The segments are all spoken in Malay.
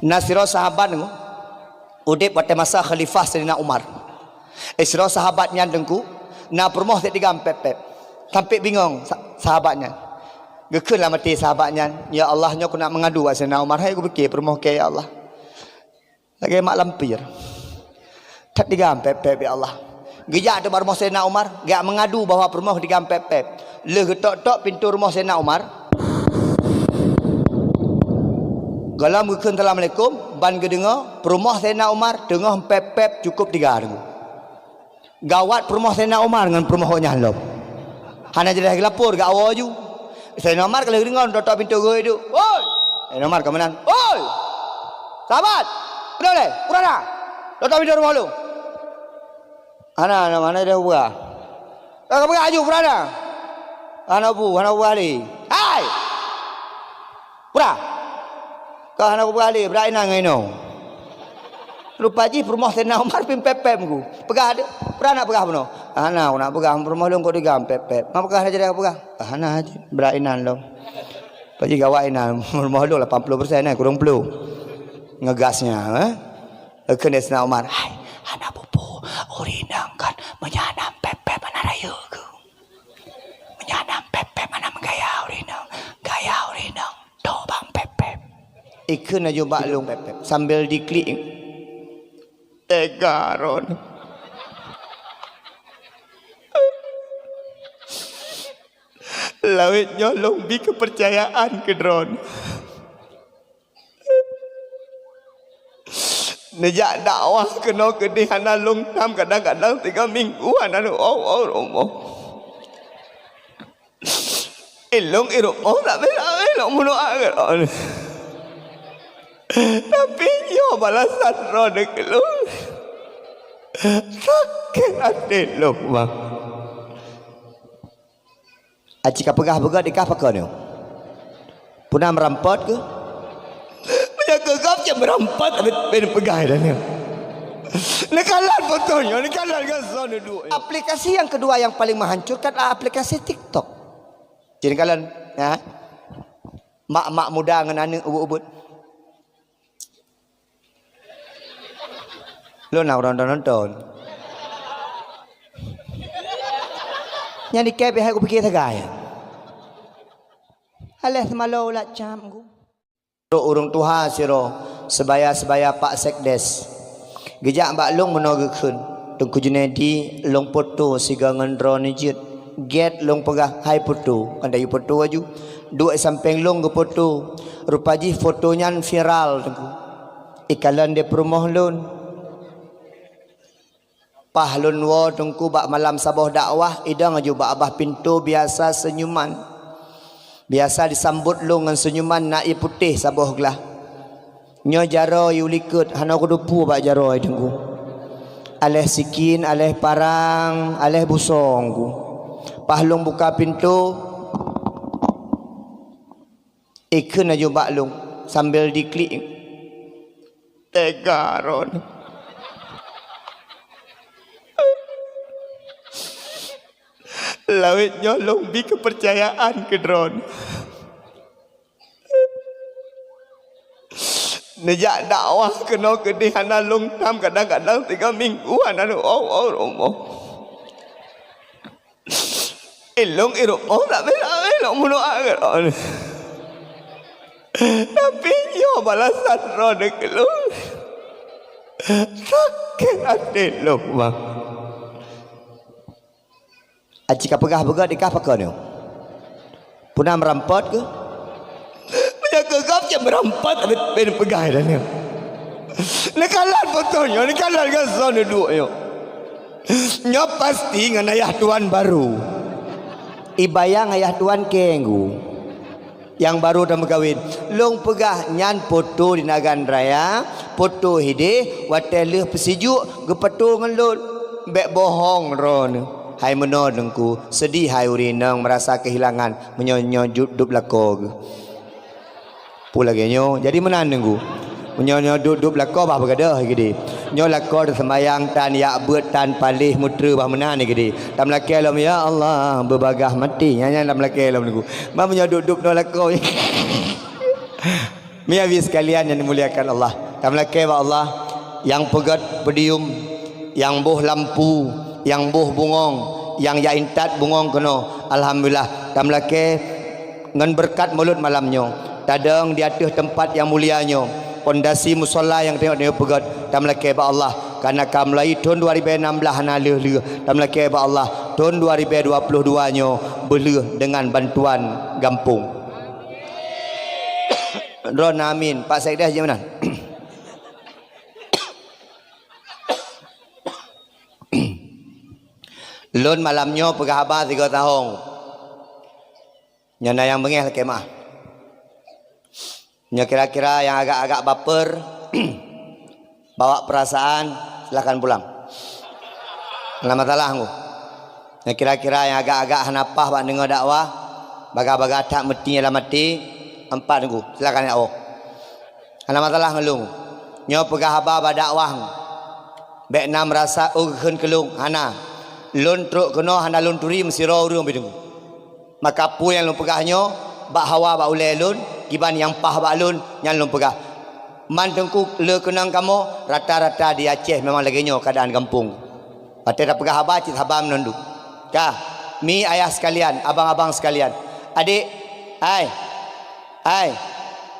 Nasiro sahabat ngu udip pada masa khalifah Sayyidina Umar. Isro sahabatnya dengku na permoh tak digam pep. Sampai bingung sahabatnya. Gekeunlah mati sahabatnya. Ya Allah nya aku nak mengadu kat Sayyidina Umar. Hai aku fikir permoh ke ya Allah. Lagi mak lampir. Tak digam pep ya Allah. Gejak depan rumah Sayyidina Umar, gak mengadu bahawa permoh digam pep. Le getok-tok pintu rumah Sayyidina Umar. Galam gekeun Assalamualaikum, ban gedengar perumah Sayyidina Umar tengah pep cukup 3 ribu. Gawat perumah Sayyidina Umar dengan perumah Nyalop. Hana jadi lapor gak awal ju. Sayyidina Umar kalau dengar tok pintu gue itu. Oi. Sayyidina Umar kemenan. Oi. Sahabat. Udah le, kurang dah. Tok pintu rumah lu. Hana mana dia buka? Tak buka aju kurang dah. Hana buka ni. Hai. Kurang. Kau nak balik berai nang ino. Lupa ji perumah Sayyidina Umar pim pepem ku. Pegah ada. Pernah nak pegah peno? Ana nak pegah perumah lu kau digam pepem. Mak pegah aja dah pegah. Ana aja berai nan lo. Paji gawai nan rumah lu 80% kurang pelu. Ngegasnya kena Sayyidina Umar. Hai, ana pupu urinang kan menyanam pepem mana raya ku. Menyanam pepem mana menggaya urinang. Gaya urinang. Dobang pepem. Ikun aja baklung pepep sambil diklik tegaron lawit nyolong bi kepercayaan ke drone nejak dakwah kena kedihana long tam kadang-kadang 3 mingguan anu ilong tak bela ilong muno agar tapi yo balasan roda kelung sakit hati lo bang. Aci kapegah-begah di kapal kau ni punah merampot ke menjaga kau je merampot tapi pegah dah ni nekalan fotonya nekalan kan zona 2 aplikasi yang kedua yang paling menghancurkan adalah aplikasi TikTok. Jadi kalian ya mak-mak muda dengan anak ubud-ubud lu nak nonton yang di kep aku fikir tagay alah semalau lah cam ku urung tuha siro sebaya Pak Sekdes gejak mbak long menogekeun Tengku Junedi long foto sigangan drone jit get long pegah hai foto andai foto aju dua samping long ke foto rupaji fotonya viral tengku ikalan de perumah lon pahlun wo tungku bak malam saboh dakwah idang aju bak abah pintu biasa senyuman biasa disambut lu dengan senyuman naik putih saboh gelah nyo jaro yulikut hana kudupu bak jaro tungku aleh sikin aleh parang aleh busong ku pahlung buka pintu ikun aju bak lung sambil diklik tegaron lawit nyolong bi kepercayaan ke drone nejak dakwah kena kedihana long tam kadang-kadang 3 mingguan anu ilong tak bela ilong muno agar tapi yo balasan roda kelung sakit hati lo bang. Aci kapegah-begah di kapal kau ni punah merampot ke menjaga kau je merampot tapi pegah dah ni nekalan fotonya nekalan kan zona 2 yo nyo pasti dengan ayah tuan baru ibayang ayah tuan kenggu yang baru dah berkahwin long pegah nyan foto di Nagan Raya foto hide wateleh pesiju gepetu ngelun bek bohong ron. Hai menodengku sedih hai urinang merasa kehilangan menyonyo duduk lako pula genyo jadi menandengku menyonyo duduk lako bah bergadah gede nyo lako sembayang tan ya beut tan palih mutra bah menan gede tam laki lam ya Allah berbagah mati nyanyi tam laki lam niku bah menyo duduk no lako Miawi sekalian yang dimuliakan Allah. Tamlake ba Allah yang pegat pedium, yang boh lampu, yang boh bungong, yang ya intat bungong keno. Alhamdulillah tamlake ngan berkat mulut malamnya. Tadang di atas tempat yang mulianya. Pondasi musola yang tengok-tengok pegat. Tamlake ba Allah karena kamlai tahun 2016 hana leh. Tamlake ba Allah tahun 2022 nya beleh dengan bantuan gampung. Ron amin. Pak Saidah je mana? Lun malamnya pegah abah 3 tahun. Nyana yang bengih kemah. Nya kira-kira yang agak-agak baper bawa perasaan silakan pulang. Selamat malam. Nya kira-kira yang agak-agak hanapah bak dengar dakwah, baga-baga tak mesti dalam mati. 4 nunggu silakan ya Allah. Ana masalah ngelung. Nyo pegah haba ba dakwah. Bek nam rasa urgen kelung hana. Lun truk keno hana lun turi mesti ro urang bidung. Maka pu yang lun pegahnyo bak hawa bak ule lun, kiban yang pah bak lun yang lun pegah. Man tengku le kenang kamu rata-rata di Aceh memang lagi nyo keadaan kampung. Pate dah pegah haba cit haba menunduk. Kah, mi ayah sekalian, abang-abang sekalian. Adik, ai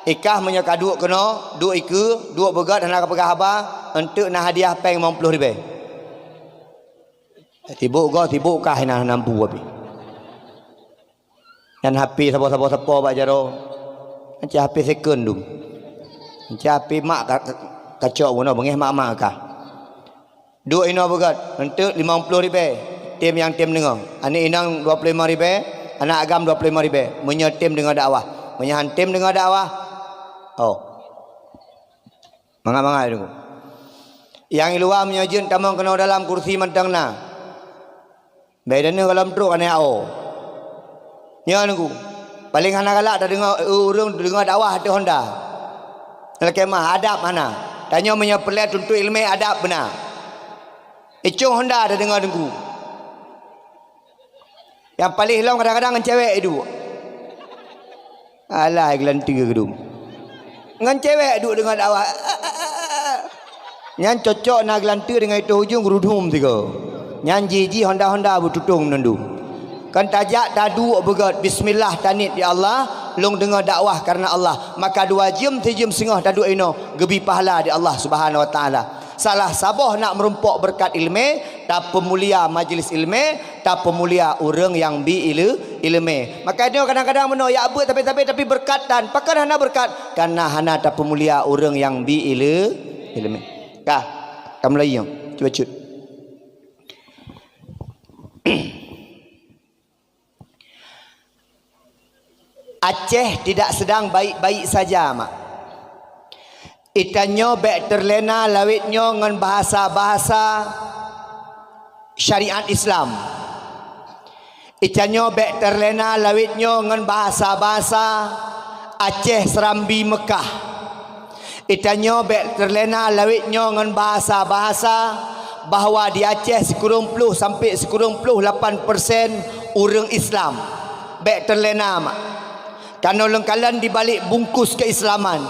ikah menyaka duit kena duit iku duit begat hendak pegah haba untuk nak hadiah peng 50 ribu tibuk kah hina nampu api dan HP siapa bak jaro macam HP second dum macam HP mak kacau guna bengih mak kah duit ina begat untuk 50 ribu tim yang tim dengar ani inang 25 ribu anak agam 25 ribu menyetim dengan dakwah menyahan tim dengan dakwah. Oh. Mangga-mangga itu. Yang luar menyajin tamang kena dalam kursi mentang na. Bedanya dalam truk ane ao. Nya nunggu. Paling hana galak dah dengar urang dengar dakwah hati Honda. Lekemah adab mana? Tanya menyepelet untuk ilmu adab benar. Icung Honda dah dengar nunggu. Yang paling hilang kadang-kadang dengan cewek itu. Alah gelanti ke gedung. Ngan cewek duduk dengan awak. Nyan cocok nak gelanti dengan itu hujung gerudum tiga. Nyan jiji Honda bututung nandu. Kan tajak tadu begat bismillah tanit ya Allah, long dengar dakwah karena Allah. Maka 2 jam 3 jam setengah tadu ino gebi pahala di Allah Subhanahu wa taala. Salah sabah nak merumpok berkat ilmu, tak pemulia majlis ilmu, tak pemulia orang yang bi ilmu. Maka dia kadang-kadang meno ya abut tapi berkatan. Pakar hana berkat karena hana tak pemulia orang yang bi ilmu. Kah, kamu lagi yang cuba cut. Aceh tidak sedang baik-baik saja mak. Itanyo bek terlena lawitnyo ngan bahasa-bahasa syariat Islam. Itanyo bek terlena lawitnyo ngan bahasa-bahasa Aceh Serambi Mekah. Itanyo bek terlena lawitnyo ngan bahasa-bahasa bahawa di Aceh sekurang puluh sampai sekurang puluh 8% orang Islam. Bek terlena mak. Karena lengkalan dibalik bungkus keislaman,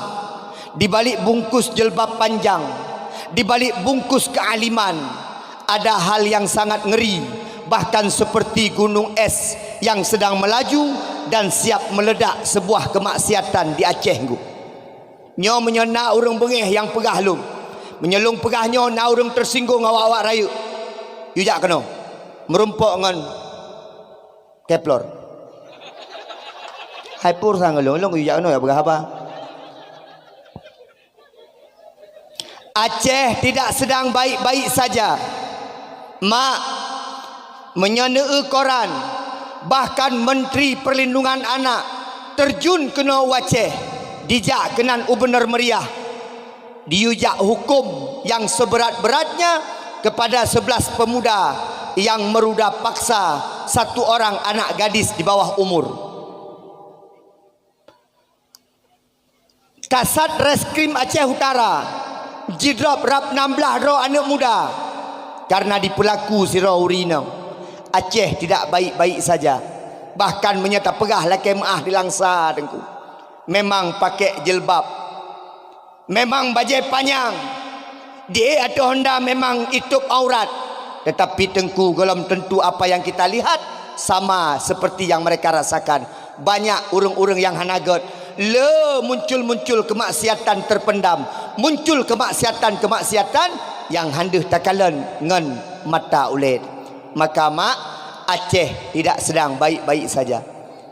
dibalik bungkus jilbab panjang, dibalik bungkus kealiman, ada hal yang sangat ngeri, bahkan seperti gunung es yang sedang melaju dan siap meledak sebuah kemaksiatan di Aceh. Nyo menyena urang bengih yang pegah lum, menyelung pegahnya na urang tersinggung awak-awak raya. You jak kena merumpok dengan keplor. Hai pur sang long you jak kena ya pegah apa? Aceh tidak sedang baik-baik saja. Mak menyenei koran, bahkan Menteri Perlindungan Anak terjun kena Aceh, dijak kenan Ubener Meriah, diujak hukum yang seberat-beratnya kepada 11 pemuda yang meruda paksa 1 orang anak gadis di bawah umur. Kasat Reskrim Aceh Utara jidrop rap 16 ro anak muda karena dipelaku si ro urina. Aceh tidak baik-baik saja, bahkan menyata pegah laki maah di langsa tengku. Memang pakai jilbab, memang bajai panjang. Dia atau Honda memang itu aurat. Tetapi tengku belum tentu apa yang kita lihat sama seperti yang mereka rasakan. Banyak urang-urang yang hanagot. Muncul-muncul kemaksiatan terpendam. Muncul kemaksiatan yang handeh takalan ngan mata uled. Maka mak Aceh tidak sedang baik-baik saja.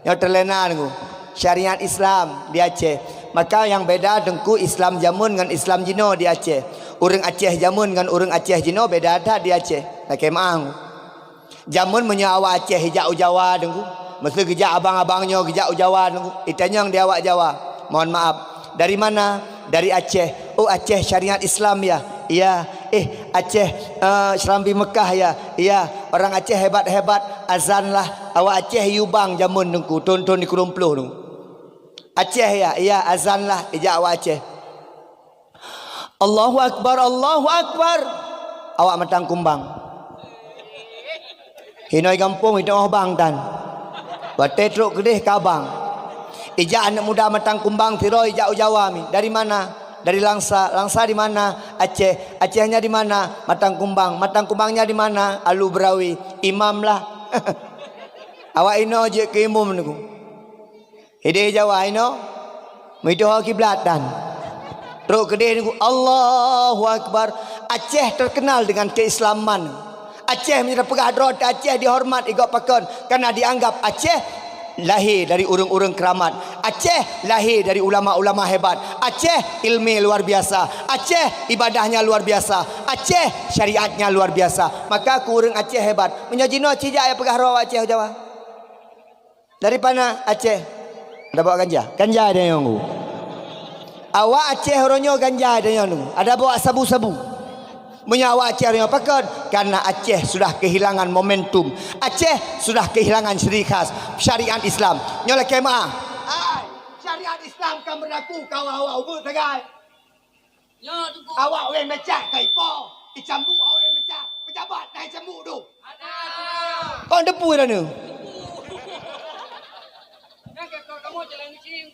Yang terlena nunggu syariat Islam di Aceh. Maka yang beda dengku Islam jamun dengan Islam jino di Aceh. Orang Aceh jamun dengan orang Aceh jino beda ada di Aceh. Tak kemang. Jamun menyawa Aceh hijau Jawa dengku. Mesti gejak abang-abangnya gejak Jawa dengku. Itanya yang dia awak Jawa. Mohon maaf. Dari mana? Dari Aceh. Oh Aceh syariat Islam ya. Iya. Aceh Serambi Mekah ya. Iya. Orang Aceh hebat-hebat. Azan lah. Awak Aceh yubang jamun dengku. Tonton di Kurumpluh dengku. Aceh ya. Iya azan lah. Ijak awak Aceh. Allahu Akbar. Allahu Akbar. Awak matang kumbang. Hinoi kampung itu bang tan. Bate truk gedeh kabang. Ijak anak muda matang kumbang tiroi ijak Jawa mi. Dari mana? Dari Langsa. Langsa di mana? Aceh. Acehnya di mana? Matang kumbang. Matang kumbangnya di mana? Alu Berawi. Imam lah. Awak ino je ke imam niku. Hideh Jawa ino. Midoh kiblatan. Truk gedeh niku Allahu Akbar. Aceh terkenal dengan keislaman. Aceh menjadi pegah drot, Aceh dihormat igok pakon karena dianggap Aceh lahir dari urang-urang keramat. Aceh lahir dari ulama-ulama hebat. Aceh ilmu luar biasa. Aceh ibadahnya luar biasa. Aceh syariatnya luar biasa. Maka aku urang Aceh hebat. Menyajino cijak ya pegah rawa Aceh Jawa. Dari mana Aceh? Ada bawa ganja? Ganja ada yang nunggu. Awak Aceh oronyo ganja ada yang nunggu. Ada bawa sabu-sabu. Menyawa Aceh yang pakon karena Aceh sudah kehilangan momentum. Aceh sudah kehilangan ciri khas syariat Islam. Nyola kemah. Syariat Islam kan berlaku kau awak ubud tegai. Awak we mecah kai po. Icambu awak mecah. Pejabat naik cambu tu. Ada. Kau depu dah ni.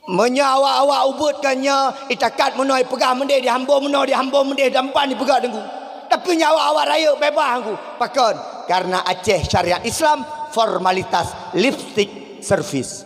Menyawa awak ubud kannya itakat menoi pegah mendeh di hamba menoi di hamba mendeh dampan di pegah dengku. Tapi nyawa awak raya bebas aku. Pakon karena Aceh syariat Islam formalitas lipstick service.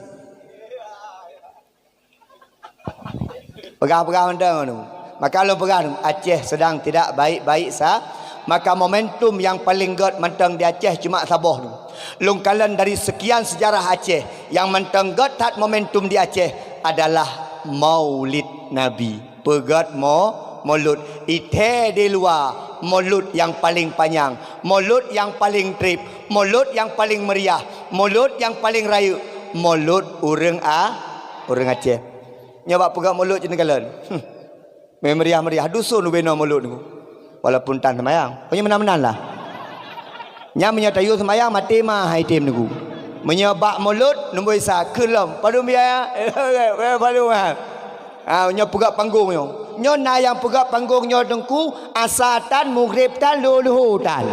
Pegang-pegang mendang tu. Maka kalau pegang Aceh sedang tidak baik-baik sah. Maka momentum yang paling god mentang di Aceh cuma Sabah tu. Lungkalan dari sekian sejarah Aceh yang mentang god tat momentum di Aceh adalah Maulid Nabi. Pegat Maulud ite di luar. Maulud yang paling panjang, maulud yang paling trip, maulud yang paling meriah, maulud yang paling rayu, maulud orang Aceh. Nyoba pegang maulud je negala. Meriah-meriah dusun beno maulud tu. Walaupun tan semayang, punya menang-menang lah. Nya menyatayu semayang mati mah hai tim niku. Menyebak maulud nombor isa kelem. Padu biaya. Padu mah. Nyo pegak panggung nyo. Nyo na yang pegak panggung nyo dengku asatan maghrib tan luluhutan.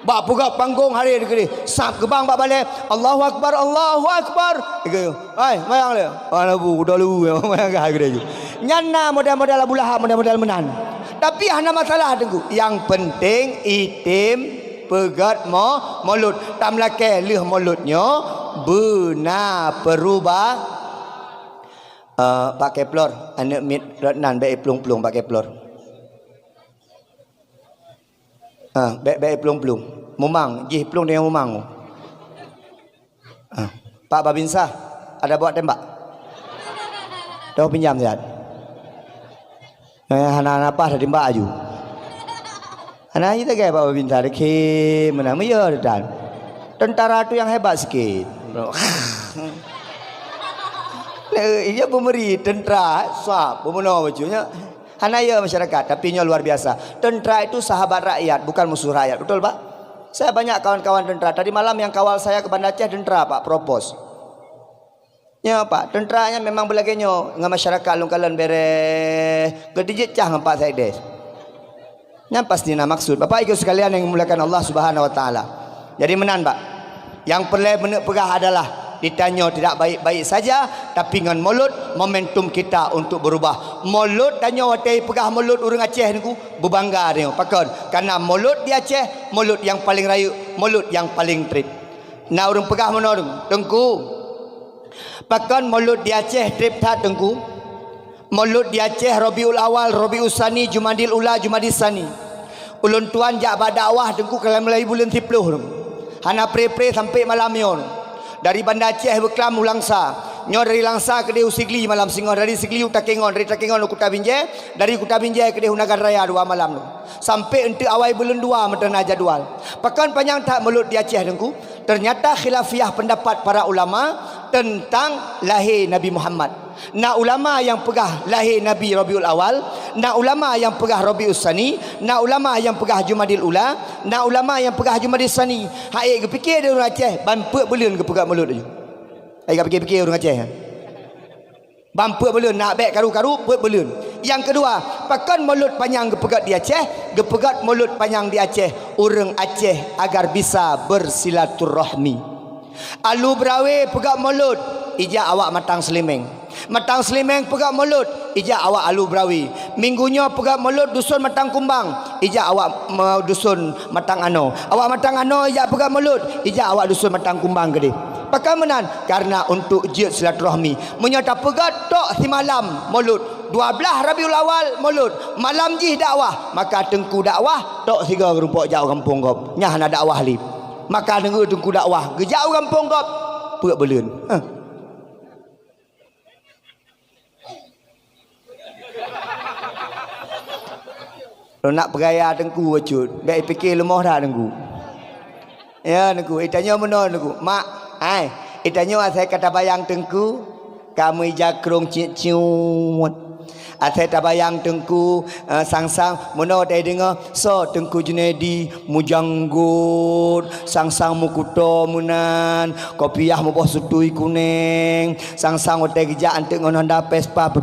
Bak pegak panggung hari ni sap gebang bak balik Allahu Akbar Allahu Akbar. Iku. Ai mayang le. Ana bu dah lu mayang gah gede ju. Nyana modal-modal Abu Lahab modal-modal menan. Tapi hana masalah dengku. Yang penting itim pegat maulud. Tamlake leh mauludnya benar perubah. Pak Keplor, anak mit nan baik pelung-pelung Pak Keplor. Baik pelung-pelung. Mumang, jih pelung dengan mumang. Pak Babinsa, ada bawa tembak? Tahu pinjam sihat. Anak-anak apa ada tembak aju. Anak kita kayak Pak Babinsa, deki mana ya dan. Tentara tu yang hebat sikit. Ia pemberi tentera sah pemenang bajunya hanaya masyarakat tapi nya luar biasa. Tentera itu sahabat rakyat bukan musuh rakyat, betul Pak? Saya banyak kawan-kawan tentera. Tadi malam yang kawal saya ke Banda Aceh tentera Pak propos. Ya Pak, tenteranya memang belagenya dengan masyarakat lungkalan bere gedijit cah ngampak saya des. Yang pasti nak maksud Bapak ikut sekalian yang memulakan Allah Subhanahu wa taala. Jadi menan Pak. Yang perlu pegah adalah ditanya tidak baik-baik saja, tapi dengan mulut momentum kita untuk berubah. Mulut tanya watai pegah mulut orang Aceh niku berbangga dia. Pakon karena mulut di Aceh mulut yang paling rayu, mulut yang paling trip. Nah orang pegah mana orang? Tengku. Pakon mulut di Aceh trip tak tengku. Mulut di Aceh Rabiul Awal, Rabiul Sani, Jumadil Ula, Jumadil Sani. Ulun tuan jak dakwah tengku kalau mulai bulan 10 tengku. Hana pre-pre sampai malam yon. Dari Bandar Aceh berkelam Langsa. Nyo dari Langsa ke Dehu Sigli malam singo. Dari Sigli Utakengon, dari Utakengon Kuta Binjai, dari Kuta Binjai ke Dehu Nagar Raya 2 malam tu. Sampai ente awal bulan 2 metana jadual. Pakan panjang tak mulut di Aceh dengku. Ternyata khilafiyah pendapat para ulama tentang lahir Nabi Muhammad. Nak ulama yang pegah lahir Nabi Rabiul Awal, nak ulama yang pegah Rabiul Sani, nak ulama yang pegah Jumadil Ula, nak ulama yang pegah Jumadil Sani. Hak ke fikir dia orang Aceh, bampuk belun ke pegat mulut dia. Ai fikir orang Aceh. Bampuk belun nak baik karu-karu put belun. Yang kedua, pakan mulut panjang ke pegat di Aceh, ke pegat mulut panjang di Aceh, orang Aceh agar bisa bersilaturahmi. Alu berawe pegat mulut, ijak awak matang selimeng. Matang selimeng pegat mulut, ijak awak alu berawi. Minggunya pegat mulut dusun matang kumbang, ijak awak dusun matang ano. Awak matang ano ijak pegat mulut, ijak awak dusun matang kumbang gede. Pakai menan karena untuk jihad silaturahmi. Menyata pegat tok si malam mulut. 12 Rabiul Awal mulut. Malam jih dakwah, maka tengku dakwah tok 3 rumpuk jauh kampung kop. Nyah nak dakwah li. Maka tengku dakwah gejauh kampung kop. Pegat belun. Kalau nak pergaya tengku wajud, baik fikir lemah dah tengku. Ya tengku, itanya mana tengku? Mak, itanya saya kata bayang tengku, kamu jakrong ciut. Saya tak bayang tengku sang-sang mana tak dengar so tengku Junaidi mujanggut sang-sang mukuto munan kopiah mu bos sutui kuning sang-sang otai kerja antek ngon Honda Vespa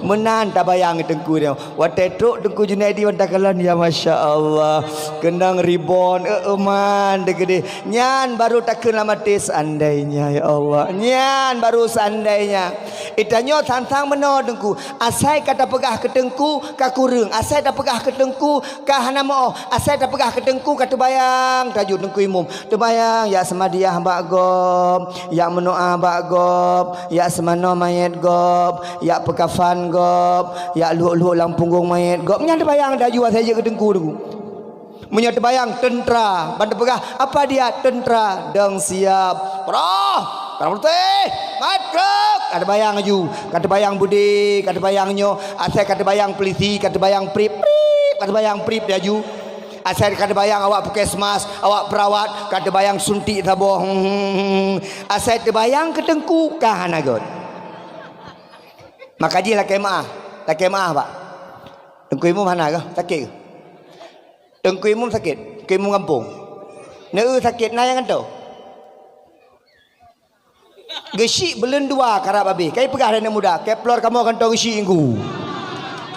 menan tak bayang tengku dia watai truk tengku Junaidi wanta kalan ya Masya Allah kendang ribon man degede nyan baru tak kena mati seandainya ya Allah nyan baru seandainya itanya sang-sang mana tengku asai kata pegah ke tengku ka kurung asai dah pegah ke tengku ka hana mo asai dah pegah ke tengku kata bayang tajuk tengku imum tu bayang ya semadiah bak gob ya menoa bak gob ya semano mayat gob ya pekafan gob ya luhuk-luhuk lang punggung mayat gob nya bayang tajuk asai je ke tengku tu menyat bayang tentera bantu pegah apa dia tentera dang siap roh Karang putih, matruk. Kata bayang aju, kata bayang budi, kata bayangnya. Asal kata bayang peliti, kata bayang prip, kata bayang prip dia aju. Asal kata bayang awak puskesmas, awak perawat, kata bayang suntik taboh. Asal terbayang ketengku kahan agot. Makaji lah kemah pak. Tengku imum mana ke? Sakit ke? Tengku imum sakit, tengku imum kampung. Neu sakit na yang tu. Gesik belum 2 karab habis. Kai pegah dan muda. Kai pelor kamu akan tahu gesik inggu.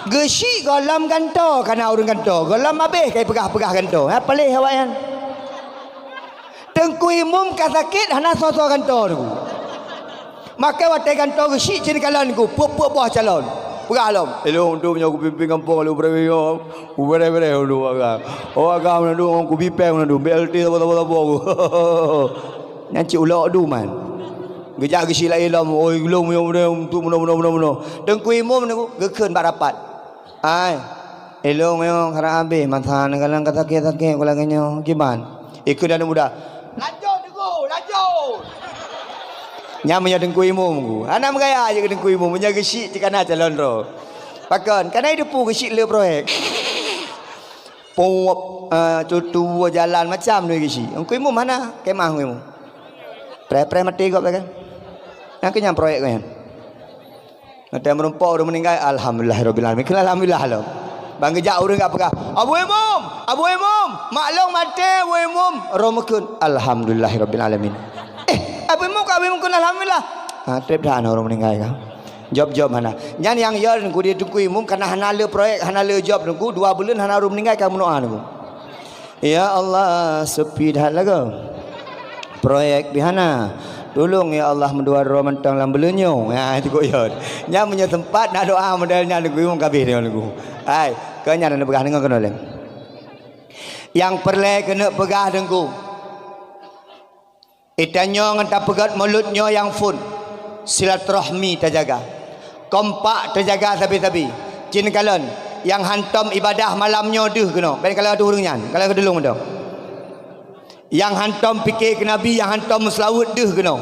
Gesik golam kanto kana urang kanto. Golam habis kai pegah-pegah kanto. Ha pelih awak yan. Tengku imum ka sakit hana so-so kanto tu. Maka watai kanto gesik cini kalan ku. Pup-pup buah calon. Pegah lom. Hello untuk punya aku pimpin kampung lu berapa yo. Ubere-bere lu agak. Oh agak nak du aku pipeng nak du. BLT apa-apa aku. Nanti ulok du man. Gejak gesi lain lah, oi gelom yang untuk mana. Tengku imum ni gekeun barapat. Ai, elong yang karena habis mantan kalang kata sakit kalangnya gimana? Ikut dan muda. Lanjut tengku, lanjut. Nyamanya tengku imum ku. Anak megaya aja ke tengku imum, punya gesi tikana calon ro. Pakon, kana hidup pu gesi le proyek. Pop tutu jalan macam ni gesi. Tengku imum mana? Kemah imum. Pre mati kok kan. Yang kenyang proyek kan. Ada merumpok orang meninggal alhamdulillahirabbil alamin. Alhamdulillah lo. Bang gejak orang enggak pegah. Abu Imum, maklum mati Abu Imum. Romekun alhamdulillahirabbil alamin. Abu Imum kun alhamdulillah. Ha trip dah orang meninggal kan. Job mana. Nyan yang ya ku dia tunggu imum karena hanale proyek hanale job tunggu 2 bulan hana orang meninggal kamu doa tunggu. Ya Allah sepi dah lagu. Proyek bihana Tolong ya Allah mendua roh mentang lam belunyo. Ha itu koyon. Nya punya tempat nak doa modelnya lagu mung kabeh dia lagu. Hai, kenya nak pegah dengan kena lem. Yang perle kena pegah dengku. Itanyo ngenta pegat mulutnya yang fun. Silaturahmi terjaga. Kompak terjaga tapi-tapi. Cin kalon yang hantam ibadah malamnya deh kena. Ben kalau ada urangnya, kalau ada dulung dah. Yang hantam fikir ke Nabi, yang hantam selawat deh kena.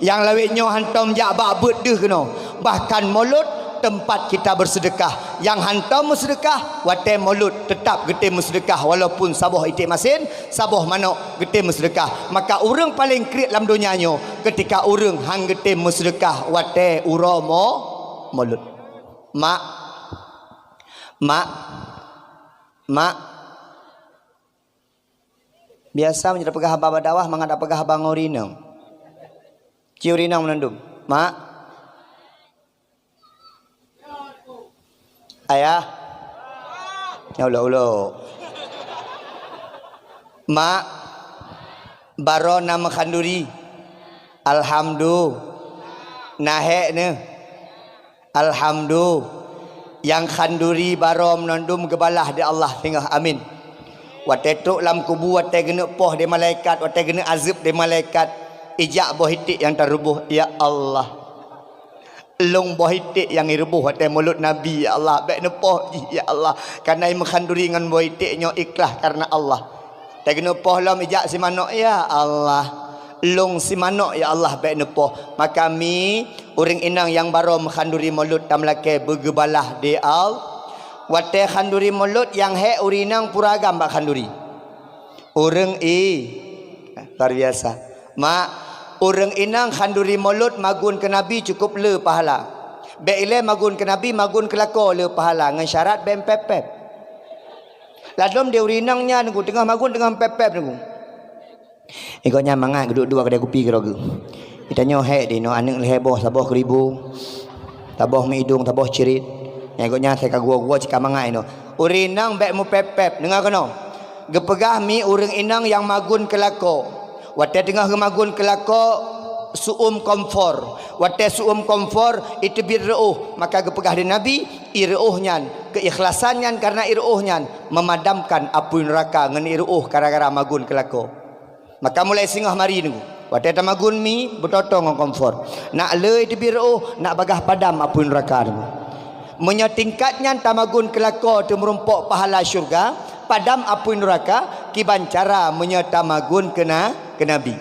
Yang lawitnya hantam jabak bet deh kena. Bahkan mulut tempat kita bersedekah. Yang hantam bersedekah, wate mulut tetap getih bersedekah walaupun saboh itik masin, saboh manok getih bersedekah. Maka orang paling krit dalam dunianya ketika orang hang getih bersedekah wate uramo mulut. Mak biasa menjadi pegah haba badawah menghadap pegah haba ngorinang. Ciurinang menandum. Mak. Ayah. Ya Allah. Mak. Baro nama khanduri. Alhamdulillah. Nahe ne. Alhamdulillah. Yang khanduri baro menandum gebalah di Allah tinggal amin. Wate tuk lam kubu wate kena poh di malaikat, wate kena azab di malaikat. Ijak boh hitik yang terrubuh, ya Allah. Long boh hitik yang irubuh wate mulut Nabi, ya Allah. Baik nepoh, ya Allah. Karena yang mengkhanduri dengan boh hitiknya ikhlas karena Allah. Wate kena poh lam ijak si manok, ya Allah. Long si manok, ya Allah. Baik nepoh. Maka kami, orang inang yang baru mengkhanduri mulut tamlake bergebalah di Allah. Wate khanduri mulut yang he urinang puragam bak khanduri. Urang luar biasa. Mak, urang inang khanduri mulut magun ke Nabi cukup le pahala. Be ile magun ke Nabi magun ke lako le pahala ngan syarat bem pepep. Ladom dia urinangnya nunggu tengah magun tengah pepep nunggu. Ikutnya mangat duduk dua kedai kopi kerogu. Ditanya he di no anak leheboh saboh keribu. Taboh mi hidung taboh cirit. Yang ikutnya saya kagua-gua cika mangai no. Urinang bek mu pepep. Dengar kena. Gepegah mi uring inang yang magun kelako. Wate tengah magun kelako suum komfor. Wate suum komfor itu birruh. Maka gepegah di Nabi iruhnyan. Keikhlasannya karena iruhnyan memadamkan api neraka ngan iruh gara-gara magun kelako. Maka mulai singgah mari nunggu. Wate tamagun mi bertotong ngong komfor. Nak le itu birruh nak bagah padam api neraka nunggu. Menyatingkatnya tamagun kelako tu merumpok pahala syurga padam api neraka kiban cara menyatamagun kena ke Nabi.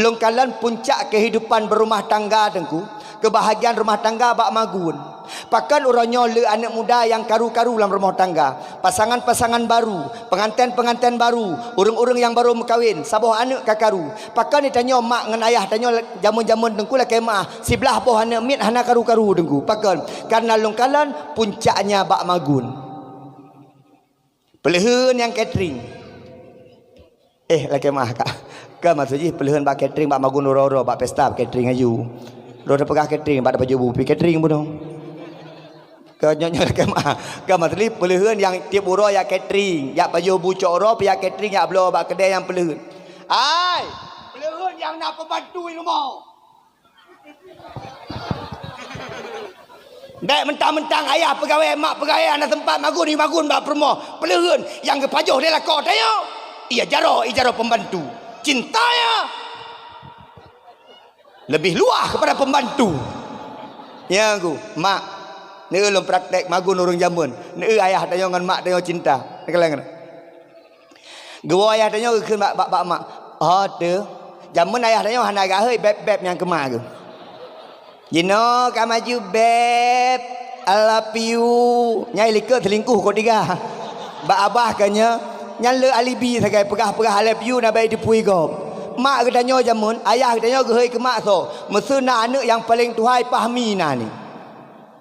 Longkalan puncak kehidupan berumah tangga tengku, kebahagiaan rumah tangga bak magun. Pakan orangnya le anak muda yang karu-karu dalam rumah tangga, pasangan-pasangan baru, pengantin-pengantin baru, urang-urang yang baru berkahwin, saboh anak kakaru. Pakan ditanya mak dengan ayah tanya jamun-jamun tengku lah kemah, sebelah boh anak mit hana karu-karu tengku. Pakan karena longkalan puncaknya bak magun. Pelehan yang catering. Lah kemah kak. Ke maksudnya pelehan bak catering bak magun oro-oro bak pesta catering ayu. Roda pegah catering bak dapat baju catering pun dong. Kenyonya kemah. Ke maksudnya pelehan yang tiap uro ya catering, ya baju bucok oro ya catering ya blow bak kedai yang pelehan. Ai, pelehan yang nak pembantu rumah. Baik mentang-mentang ayah pegawai, mak pegawai anak tempat magun bak permoh. Pelehan yang kepajuh dia lah kau tanya. Ia jaro pembantu. Cintanya lebih luah kepada pembantu. Ya aku, mak, ni ulun praktek magun urang jamun. Ni ayah tanya dengan mak tanya cinta. Kelang. Gua ayah tanya ke mak mak. Oh tu, jamun ayah tanya hana gahoi beb yang kemak tu. You know, kamu maju beb, I love you. Nyai lika selingkuh kau tiga. Bak abah kanya, nyala alibi sagai pegah-pegah I love you nak baik dipui kau. Mak katanya jamun, ayah katanya gehoi ke mak so. Mesti nak anak yang paling tuhai pahmi na ni.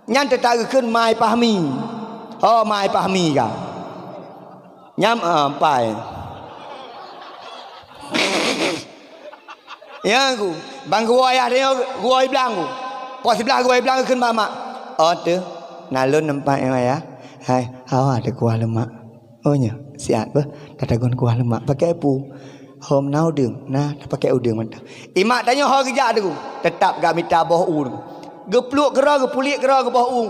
Nyan tetagakeun mai pahmi. Oh mai pahmi ka. Nyam pai. Ya aku, bang gua ayah dia gua bilang aku. Pos sebelah gua bilang keun mak. Oh tu, nalun nampak yang ayah. Hai, hawa ada kuah lemak. Oh nya, siap bah, kata gon kuah lemak pakai pu. Hom na udang, nah pakai udang mantap. Imak tanya hal kerja tu, tetap gak minta bawah u. Gepluk kera, gepulik kera ke bawah u.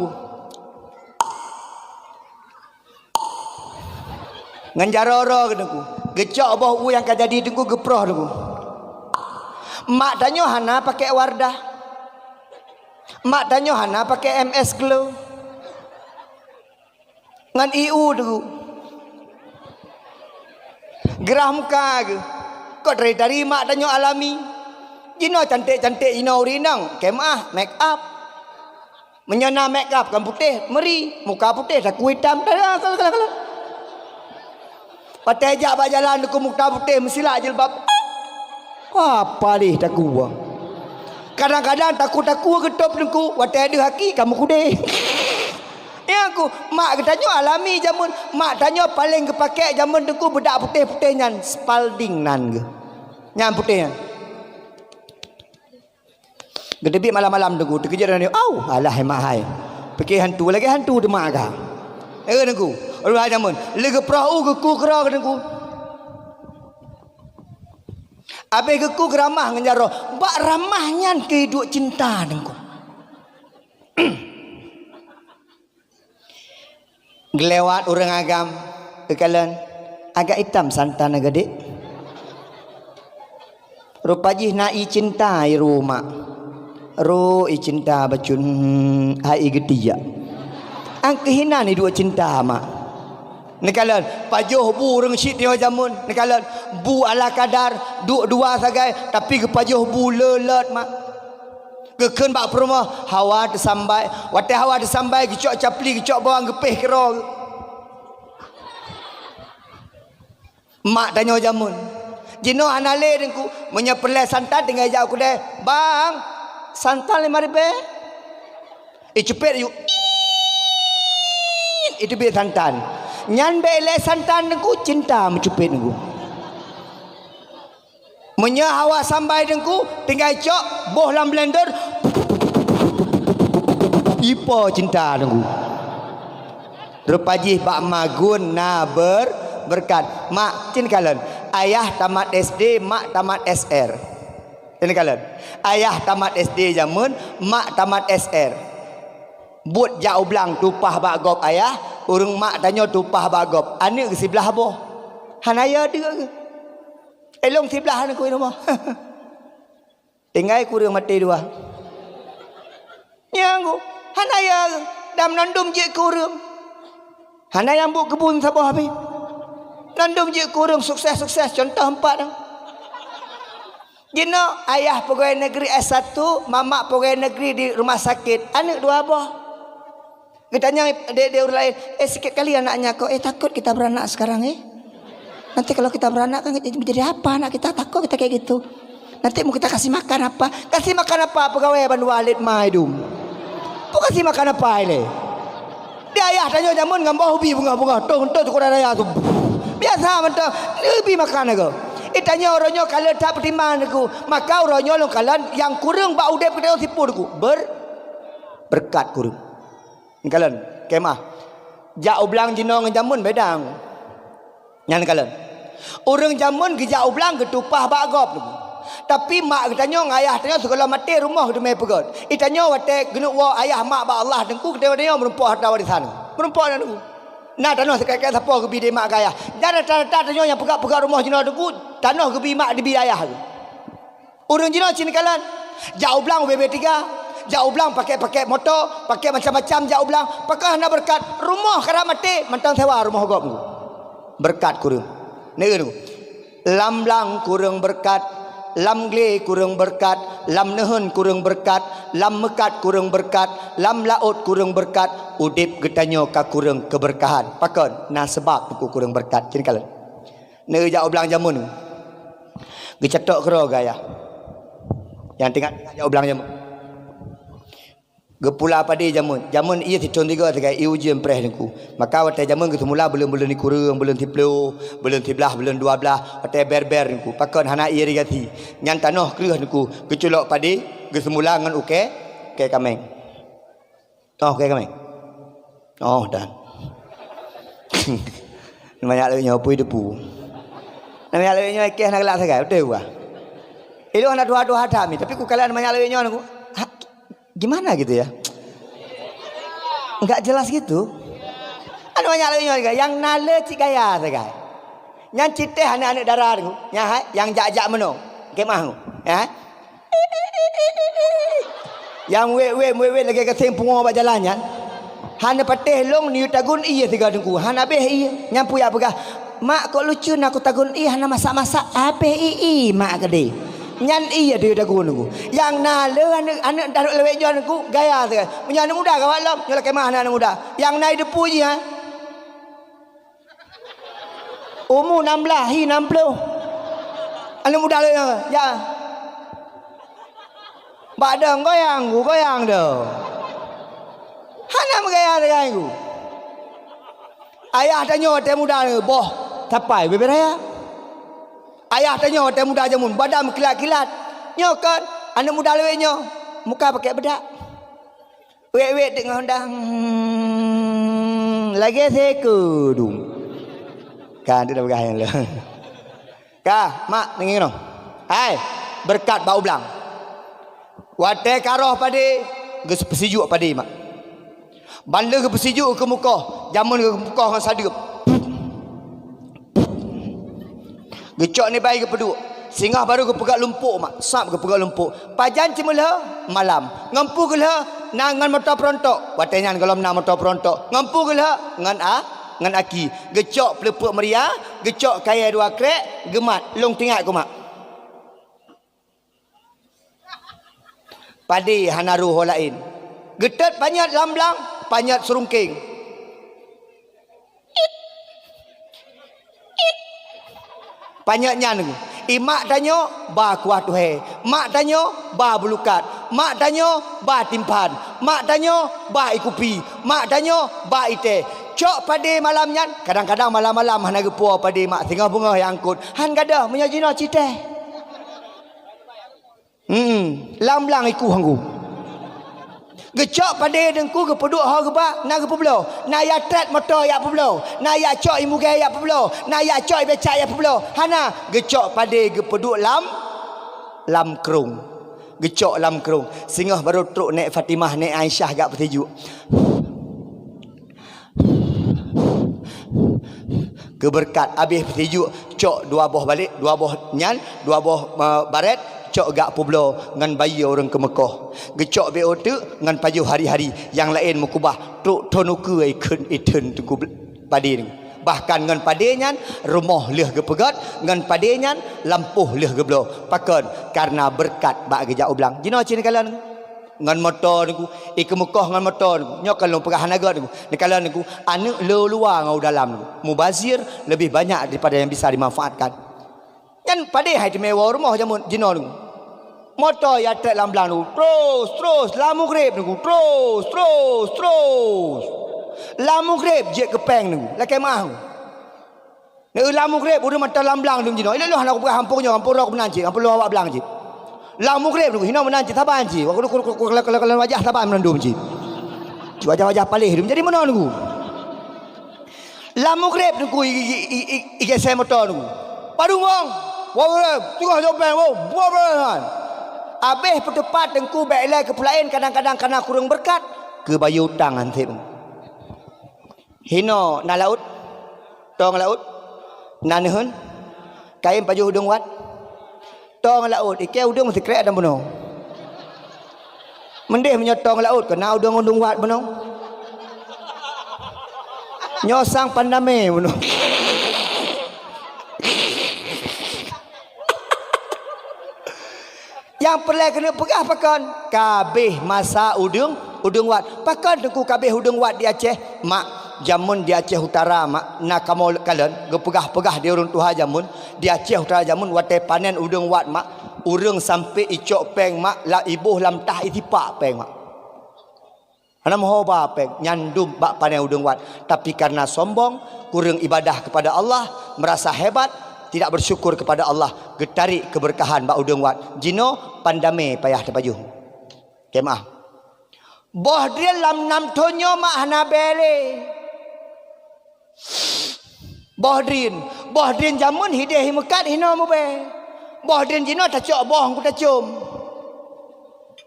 Nganjara-ra ke tu. Gecok bawah u yang akan jadi tu geproh tu. Mak tanya hana pakai Wardah. Mak tanya hana pakai MS Glow. Ngan IU tu. Gerah muka ke. Kau dari mak tanya alami. Jino cantik-cantik jino urinang. Kemah, make up. Menyana make up kan putih, meri. Muka putih, saku hitam. Kalau. Patai ajak bak jalan aku muka putih, mestilah jilbab. Apa ni tak gua. Kadang-kadang takut-takut ketop aku. Watai ada haki, kamu kudih. Ya aku, mak tanya alami jamun. Mak tanya paling kepakai jamun aku bedak putih-putih nyan. Spalding nan ke. Nyan putih nyan. Gedebik malam-malam tu terkejar ni. Au, alah hemat hai. Fikir hantu lagi hantu demak ka. Aku. Orang jamun. Lega perahu ke ku kera ke aku. Habis ke ku ramah ngenjaro. Bak ramahnya ke hidup cinta aku. Gelewat orang agam kekalan agak hitam santan agak dek. Rupanya nai cinta i rumah. Ro i cinta bacun hai getiya. Angke hina ni dua cinta mak. Nekalan pajoh bu orang syit dia jamun. Nekalan bu ala kadar dua sagai tapi ke pajoh bu lelet mak. Keken bak perumah hawa tersambai. Watai hawa tersambai gecok capli gecok bawang gepih kera. Mak tanya jamun. Jino anale dengku menyepelai santan tinggal jauh aku deh. Bang, santan 5 ribu. Cepet yuk. Itu biar santan. Nyan bele santan dengku cinta mencepet dengku. Menya hawa sambai dengku tinggal cok boh dalam blender. Ipo cinta dengku. Rupajih bak magun na berkat. Mak cin kalen. Ayah tamat SD, mak tamat SR. Cin kalen. Ayah tamat SD jamun, mak tamat SR. But jauh belang tupah bak gop ayah, urung mak tanya tupah bak gop. Anak ke sebelah boh. Hanaya dia ke? Elong sebelah aku rumah. Tinggal kurang mati dua. Yang aku hanaya dam nandum je kurang. Hanaya ambuk kebun sabah habis. Nandum je kurang sukses contoh 4 dah. Gino ayah pegawai negeri S1, mamak pegawai negeri di rumah sakit. Anak 2 abah. Katanya dia orang lain, sikit kali anaknya kau takut kita beranak sekarang Nanti kalau kita beranak kan jadi apa anak kita, takut kita kayak gitu. Nanti mau kita kasih makan apa? Kasih makan apa pegawai Banu Walid maidum. Kau kasih makan apa ini? Dia ayah tanya jamun ngambah hobi bunga-bunga. Tuh kurang ayah tu. Biasa mentah. Hobi makan aku. Tanya orangnya kalau tak pertimbangan aku. Maka orangnya lo kalian yang kurang bak udep kita sipu aku. Berkat kurang. Kalian kemah. Jak ublang jino ngejamun bedang. Yang kalian. Orang jamun ke jak ublang ketupah bak gop tu. Tapi mak tanya ayah tanya sekolah mati rumah tu mai pegot. Tanya wate genuk wa ayah mak ba Allah dengku kita tanya merempah harta warisan. Merempah dengku. Nah tanah sekali-kali siapa ke bi mak ayah. Jangan tanya yang pegat-pegat rumah jina dengku tanah ke bi mak di bi ayah. Urang jina cin kalan. Jauh belang BB3. Jauh belang pakai motor, pakai macam-macam jauh belang. Pakah nak berkat rumah kara mati mentang sewa rumah gop. Berkat kurang. Ni tu. Lam lang kurang berkat. Lam gle kurang berkat, lam nehun kurang berkat, lam mekat kurang berkat, lam laut kurang berkat, udip getanyo ka kurang keberkahan. Pakon na sebab aku kurang berkat. Cini kala. Ne jauh belang jamun. Gecetok kero gaya. Yang tinggal jauh belang jamun. Gepula pada jamun. Jamun ia titon 3 segai ujian preh niku. Maka wate jamun ke semula belum ni kurang, belum tiplo, belum tiblah, belum 12, wate ber niku. Pakon hana ia digati. Nyan tanah kreh niku keculok pada ke semula ngan uke ke kameng. Oh ke kameng. Oh dan. Banyak lagi nyapu depu. Nama lewenya ikeh nak gelak sagai, betul ah. Itu anak dua hadami, tapi ku kalian banyak lewenya aku. Gimana gitu ya? Enggak jelas gitu. Ada banyak lewenya yang nale cik gaya sagai. Yang citeh anak-anak darah aku, yang jak-jak meno. Kemah aku. Ya. Yang we lagi kesing pungo ba jalannya. Hana pateh long ni tagun iya tiga dengku. Hana beh iya. Nyampu ya pegah. Mak kok lucu nak aku tagun iya hana masak-masak apa mak gede. Nyan iya dia tagun aku. Yang nale anak daruk lewek jual aku gaya tu. Punya anak muda kawat lom. Nyala kemah anak muda. Yang naik depu je ha. Umur 16 hi 60. Anak muda le ya. Badang goyang dah. Hana megaya dengan aku. Ayah tanya teh muda ni, boh, tapai beberaya. Ayah tanya teh muda jamun, badan kilat-kilat. Nyokan, anak muda leweknya, muka pakai bedak. Wek tengah undang. Lagi seku dum. Kan dia dah bergaya lah. Kah, mak tengok no. Hai, berkat bau belang. Wate karoh pade, geus persijuk pade mak. Banda ke persijuk ke muka, jamun ke muka dengan sadap. Gecok ni baik ke peduk. Singgah baru ke pegak lumpuk mak, sap ke pegak lumpuk. Pajan cemela malam. Ngampu ke lah nangan motor perontok. Watenya kalau nak motor perontok. Ngampu ke lah ngan aki. Gecok pelepuk meriah, gecok kaya dua krek, gemat long tinggal ku mak. Padi hanaru ho lain. Getet panyat lamblang, panyat serungking. Panyatnya ni. Imak tanya ba kuat tu he. Mak tanya ba belukat. Mak tanya ba timpan. Mak tanya ba ikupi. Mak tanya ba ite. Cok padi malamnya, kadang-kadang malam-malam hana gepua padi mak tengah bunga yang angkut. Han gadah menyajina cite. Lam-lam iku hanggu. Gecok pada dengku ke peduk ha geba na ke peblo. Na ya tret motor ya peblo. Na ya cok imu gaya ya peblo. Na ya cok becak ya peblo. Hana gecok pada ke peduk lam kerung. Gecok lam kerung. Singah baru truk naik Fatimah naik Aisyah gak bertajuk. Keberkat habis bertajuk cok dua boh balik, dua boh nyan, dua boh baret. Cok gak publo ngan bayi orang ke Mekah. Gecok be otu ngan pajuh hari-hari yang lain mukubah truk tonuku ikun itun tunggu padi ni. Bahkan ngan padenya rumah leh ke pegat, ngan padenya lampuh leh ke blo. Pakon karena berkat bak gejak ublang. Jino cini kalian ngan motor niku ke Mekah ngan motor niku. Nyok kalau pegah hanaga niku. Ni kalian niku anu luar ngau dalam niku. Mubazir lebih banyak daripada yang bisa dimanfaatkan. Kan pada hai mewah rumah jamun jino niku. Motor ya trek lamblang niku. Terus lamu grep niku. Terus. Lamu grep je kepeng niku. Lakai mah. Ni lamu grep udah mata lamblang niku jino. Ile lu hana aku pegah hampungnya, hampur aku menanci, hampur lu awak belang je. Lamu grep niku hina menanci taban je. Kalau wajah taban menandum je. Wajah-wajah palih hidup jadi mana niku. Lamu grep niku ige saya motor niku. Padung bang. Wah, tengah jopeng, buat. Habis petepat dengku baiklah ke pelain kadang-kadang karena kurang berkat ke bayu utang antip. Hino na laut, tong laut, nanehun, kain baju hudung wat, tong laut, ikai hudung mesti krek dan bunuh. Mendih menyotong laut kena hudung wat bunuh. Nyosang pandame bunuh. Yang perlu kena pegah pakon kabeh masa udung wat pakon tengku kabeh udung wat di Aceh mak jamun di Aceh Utara mak nak kamu kalian gepegah-pegah di urang tuha jamun di Aceh Utara jamun wate panen udung wat mak urang sampai icok peng mak la ibuh lam tah itipak peng mak ana moho ba peng nyandum bak panen udung wat tapi karena sombong kurang ibadah kepada Allah merasa hebat tidak bersyukur kepada Allah getarik keberkahan bak udung wat jino pandame payah terpajuh kemah boh dia lam nam tonyo mak hana bele Boh drin jamun hideh himekat hina mu be. Boh drin jino ta cok boh ku ta cum.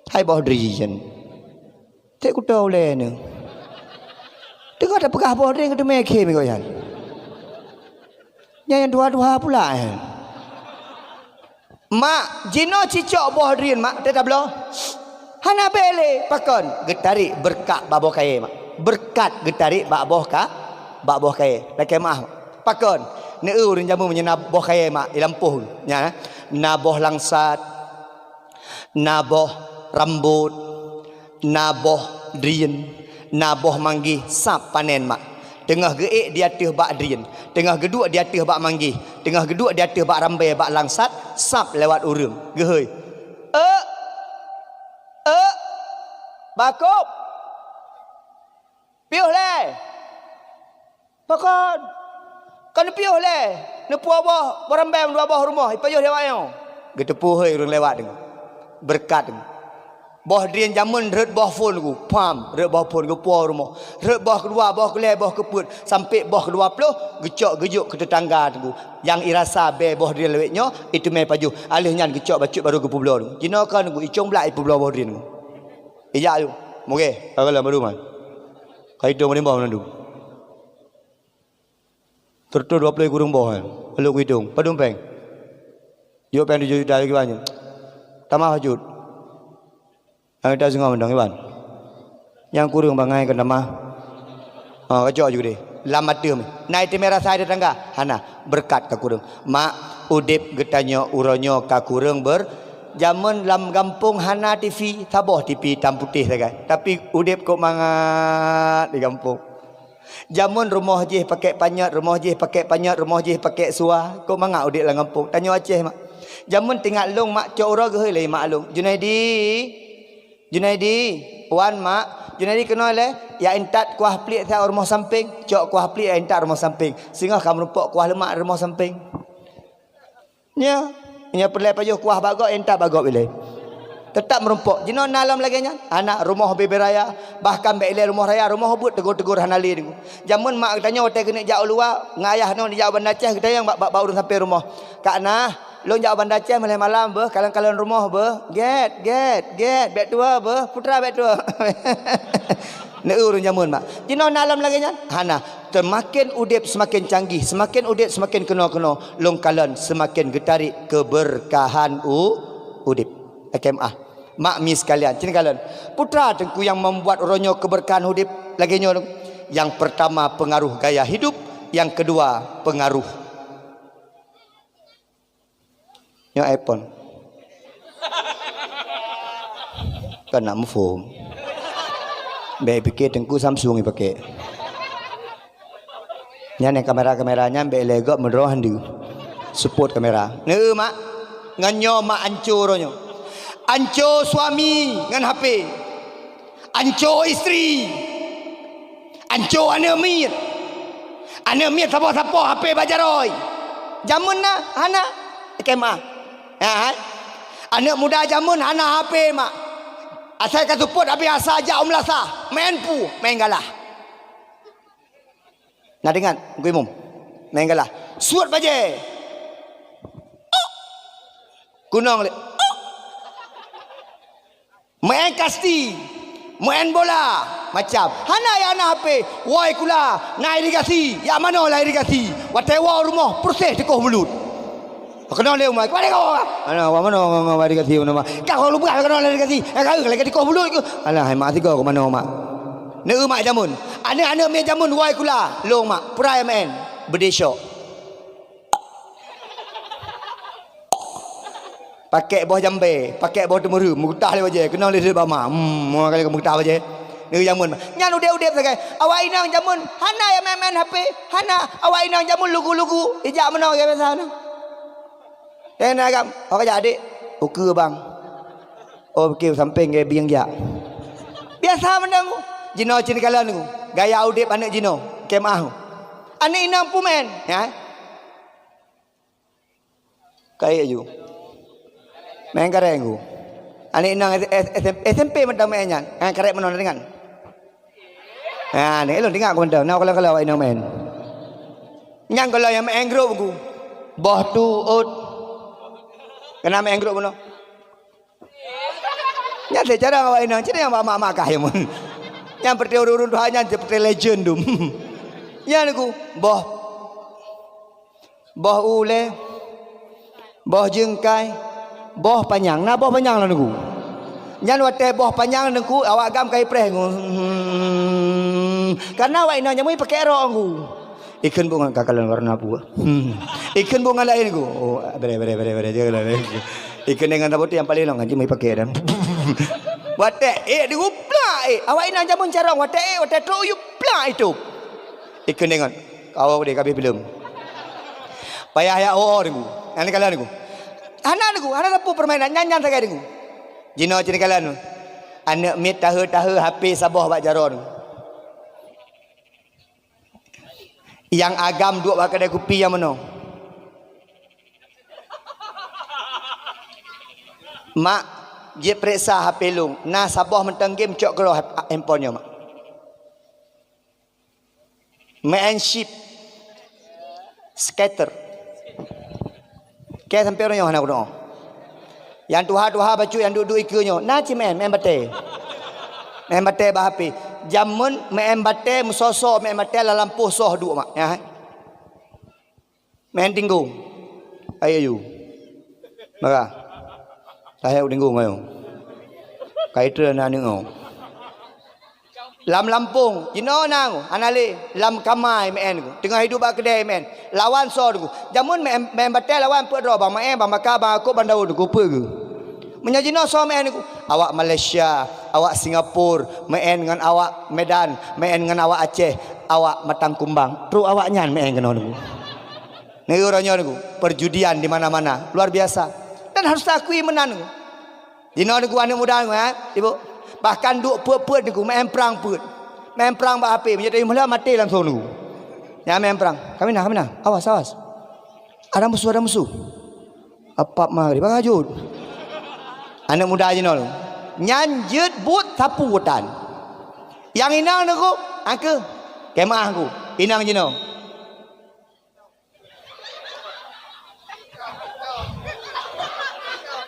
Hai boh drin. Tek ku tahu le ne. Tengok ada pegah boh drin ke me ke mi ko yan. Yang dua-dua pula ya. Mak jino cicok boh drin mak tetap lo. Hana bele pakon getari berkat babo kaye mak. Berkat getari bak boh kaye. Lakai mah pakon ne urun jamu menyena boh kaye mak ilampuh nya na boh langsat na boh rambut na boh drin na boh manggi sap panen mak tengah geek dia teh bak drin tengah geduk dia teh bak manggi tengah geduk dia teh bak rambai bak langsat sap lewat urang gehoi bakop piuh le pakon kan piuh le nepu abah rambai dua abah rumah ipayuh lewat yo getepu heuy urang lewat dengan berkat dengan boh drin jamun ret boh phone ku pam ret boh phone ku puau rumah ret boh kedua boh kelai boh keput sampai boh kedua puluh gecok gejuk ke tetangga tu yang irasa be boh drin lewetnya itu mai paju alih nyan gecok bacut baru ke pulau tu jino kan ku icong belak pulau boh drin ku ijak tu moge kalau baru man kaitu mana boh nandu tertu 20 kurung boh lu hitung padum peng yo peng 7 juta lagi banyak tamah hajut ada semua mendang iban yang kurung bangai ke nama kacau juga deh lama tium naik timera saya tetangga hana berkat ke kurung mak udip getanya uronyo ka kurung jamun lam kampung hana TV taboh TV hitam putih saja tapi udip kok mangat di kampung jamun rumah je pakai panyat rumah je pakai panyat rumah je pakai suah kok mangat udip lang kampung tanya Aceh mak jamun tinggal long mak cok ora ge lai mak long Junaidi wan mak Junaidi kenal le ya entat kuah pelik sa rumah samping cok kuah pelik ya entat rumah samping singa kamu rumpok kuah lemak rumah samping nya perle pajuh kuah bagok entat bagok bile tetap merumpok jino nalam lagi nya anak rumah beberaya bahkan bele rumah raya rumah hubut tegur-tegur hanali ni jamun mak tanya hotel kena jauh luar ngayah no di jauh Bandar Aceh kita yang baru sampai rumah kak nah lo jauh Bandar Aceh malam beh kalian rumah beh get bet tua beh putra bet tua ne urun jamun mak jino nalam lagi nya hana semakin udip semakin canggih semakin udip semakin kena long kalian semakin getari keberkahan udip KMA mak mi sekalian cini kalian putra tengku yang membuat ronyo keberkahan hidup lagi nyo yang pertama pengaruh gaya hidup yang kedua pengaruh nyo iPhone kan nak mufum be pikir tengku Samsung pakai nya kamera-kameranya be legok medroh handu support kamera ne mak nganyo mak ancur ronyo anco suami ngan HP anco isteri anco anemir siapa HP bajaroi jamun na hana kemah anak muda jamun hana HP mak asal ka support habis asa aja lasa main galah nak dengar gue mum main galah suat baje kunong le main kasti main bola macam hana ya na HP woi kula ngai irigasi ya mana lah irigasi watewa rumah proses tekoh mulut kenal le umai kau ana wa mana ngau irigasi mana kau lu bukan kenal irigasi kau lagi tekoh mulut alah hai mak tiga ke mana mak ne mak jamun anak me jamun woi kula long mak pura main berdesok pakai boh jambe pakai boh temuru mutah le waje kenal le bama mo kali mutah waje ni jamun nyan ude sagai awak inang jamun hana ya main HP hana awak inang jamun lugu-lugu ijak meno ke biasa na tena agam awak adik ukur bang oh ke samping ke biang jak biasa menang jino cini kalian ni gaya udip anak jino kemah anak inang pumen ya kayak ju main kareng ku ani nang SMP mentang main nyan karek menon dengan ni elok tengok aku mentang nak kalau inang main Nyang kalau yang menggrup aku. Boh tu ut. Kena menggrup mana? Nyang saya cara awak ini. Cina yang mak kah yang mun. Yang seperti urun hanya seperti legend dum. Nyang aku boh ule, boh jengkai, boh panjang. Nah boh panjang lah aku. Nyang wate boh panjang aku awak gam kai preh aku. Karena awak ini nyamui pakai erok aku. Ikan bunga kakalan warna apa? Ikan bunga lain ku. Oh, bere jangan lah. Ikan dengan tapoti yang paling long aja mai pakai dan. Wate di upla awak ini aja mencarong wate tu upla itu. Ikan dengan kau dia kabeh belum. Payah ya ku. Yang kalian ku. Anak tapu permainan nyanyi tak ku. Jino cini kalian. Anak mit tahu HP sabah bak jaron. Yang agam duk bak kedai kopi yang mana? Mak, dia periksa HP lu. Nah, sabah mentang game cok keluar handphonenya mak. Main ship, skater. Kaya sampai orang yang nak doa. Yang tuha baju yang duduk ikunya. Nah, cimen main bate. Main bate bah HP. Jamun main bate musosok main bate la lampu soh duk mak ya. Main tinggu. Ayo you. Maka. Saya tinggu ngayo. Kaitu na ningo. Lam Lampung, nang anali lam kamai main ku. Tengah hidup bak kedai main. Lawan so ku. Jamun main bate lawan pedro bang main bang maka bang aku bandau ku pe ku. Menyajino so main ku. Awak Malaysia, awak Singapura, main dengan awak Medan, main dengan awak Aceh, awak Matang Kumbang. Terus awak nyan main kena niku. Negoranya niku, perjudian di mana-mana, luar biasa. Dan harus akui menang niku. Dino niku anak muda niku Ibu. Bahkan duk puat-puat niku main perang puat. Main perang bak api, menjadi mula mati langsung niku. Ya main perang. Kami nah. Awas. Ada musuh. Apa mari bang ajud. Anak muda aja nol. Nyanjut but sapu hutan. Yang inang niku angke kemah aku. Inang jino.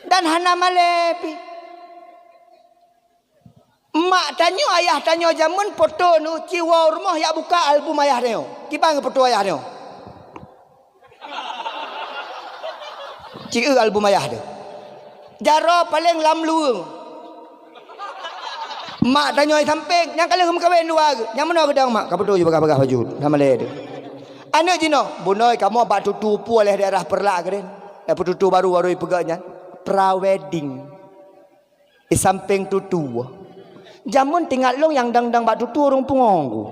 Dan hana malepi. Mak tanya ayah tanya jamun foto nu ciwa rumah ya buka album ayah dia. Kipang foto ayah dia. Cik album ayah dia. Jaro paling lamlu. Mak tanya ai samping, yang kali kawin dua ke? Yang mana gedang mak? Kapetu je bagah-bagah baju. Nama le. Anak jino, bunoi kamu bak tutu pu oleh daerah Perlak keren. Tutu baru ipeganya. Pra-wedding. Di samping tutu. Jamun tinggal long yang dang bak tutu orang pungongku.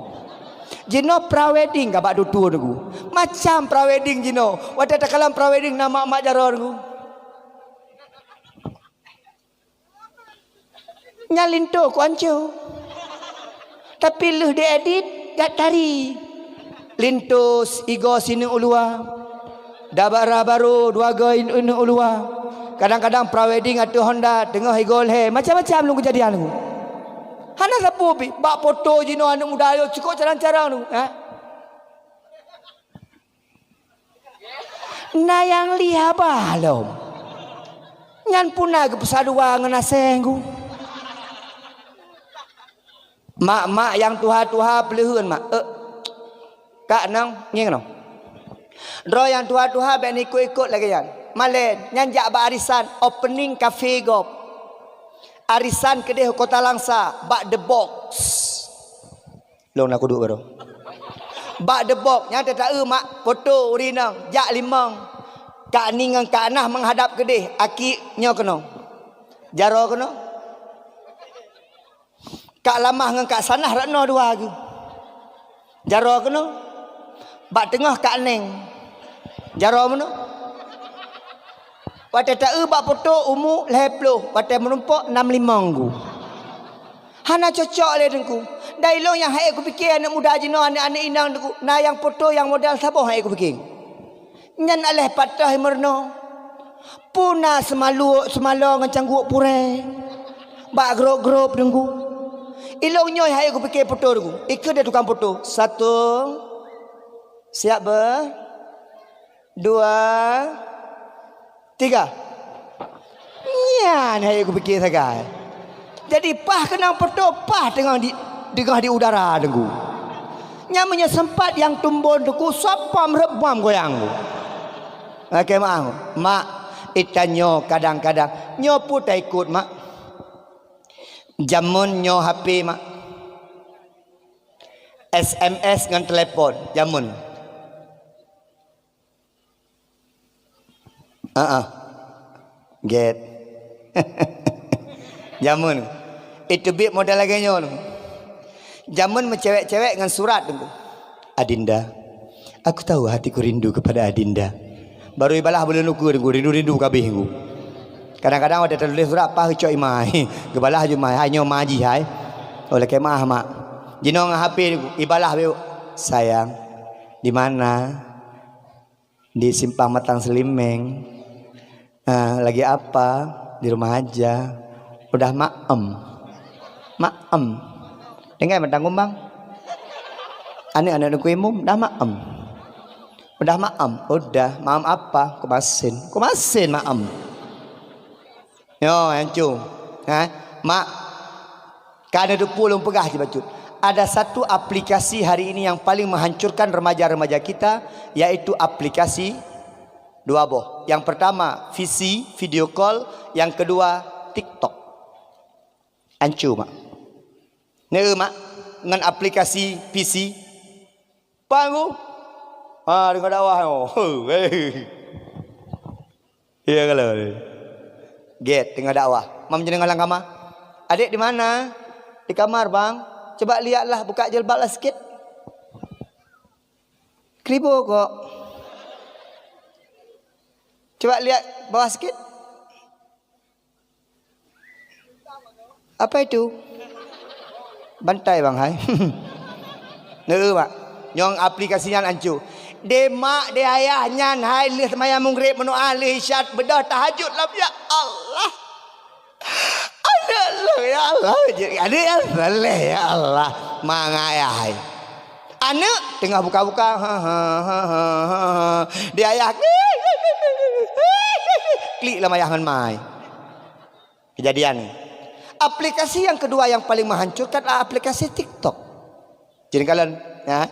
Jino pra-wedding ka bak tutu niku. Macam pra-wedding jino. Wada takalam pra-wedding nama mak jaro niku. Nyalinto kuanco. Tapi lu diedit gak tari. Lintus igo sini ulua. Dabara baru dua go ini ulua. Kadang-kadang pra-wedding atau Honda tengah igol he. Macam-macam lu kejadian lu. Hana sapu bi bak foto jino anu muda yo cukup cara-cara lu, Nah yang liha balom. Nyan puna ke pesadua ngena senggu. Mak yang tuha pelihun mak. Kak nang nyeng nang. Ro yang tuha ben ikut lagi yan. Malen nyanjak ba arisan opening cafe gop. Arisan kedai Kota Langsa bak the box. Long nak duduk baru. Bak the box yang tak mak foto urinang jak limang. Kak ningang kak nah menghadap kedai aki nyo kena. Jaro kena. Kak lamah dengan kak sanah rakno dua lagi. Jaro kena. Bak tengah kak neng. Jaro mana? Wate tak bak foto umu leplo. Wate menumpuk 65 ku. Hana cocok le dengku. Dai long yang hai aku fikir anak muda jino anak-anak inang dengku. Nah yang foto yang modal sabah hai aku fikir. Nyan aleh patah merno. Puna semalu ngancang guk pure. Bak grup-grup dengku. Ilong nyoy hai aku fikir foto dengku. Ikut dia tukang foto. 1 Siap ber? 2, 3. Ya, ni aku fikir sagai. Jadi pah kena petopah dengan di udara dengku. Nyamanya sempat yang tumbun dengku sapa merebam goyang. Okey mak itanyo kadang-kadang nyo pun tak ikut mak. Jamun nyo HP mak. SMS dengan telefon jamun. Get. Jamun. Itu bit modal lagi nyo. Jamun mencewek-cewek dengan surat tu. Adinda, aku tahu hatiku rindu kepada Adinda. Baru ibalah boleh nuku rindu kabeh aku. Kadang-kadang ada tertulis surat apa hecok imai. Gebalah je mai hanya maji hai. Oleh kemah mak. Jino ngah HP ibalah be sayang. Di mana? Di Simpang Matang Selimeng. Lagi apa? Di rumah aja. Udah maem. Dengar matang kumbang. Anak-anak imum dah maem. Udah maem apa? Kumasin maem. Yo ancu. Mak kan ada pulung pegah je bacut. Ada satu aplikasi hari ini yang paling menghancurkan remaja-remaja kita, yaitu aplikasi dua boh. Yang pertama VC, video call, yang kedua TikTok. Ancu mak. Mak dengan aplikasi PC. Pangu. Dengar dakwah yo. Iya kalau. Get tengah dakwah. Mam jenengan lang kamar. Adik di mana? Di kamar, Bang. Coba lihatlah, buka jilbab lah sikit. Kribo kok. Coba lihat bawah sikit. Apa itu? Bantai bang hai. Mak. Nyong aplikasinya ancu. De mak de ayahnya hai leh semayang maghrib mendoa leh isyad bedah tahajud lah ya Allah. Allah ya Allah. Ada yang saleh ya Allah. Mang ayah hai. Anak tengah buka-buka. Dia ayah. Klik lah mayah dengan mai. Kejadian. Aplikasi yang kedua yang paling menghancurkan adalah aplikasi TikTok. Jadi kalian ya,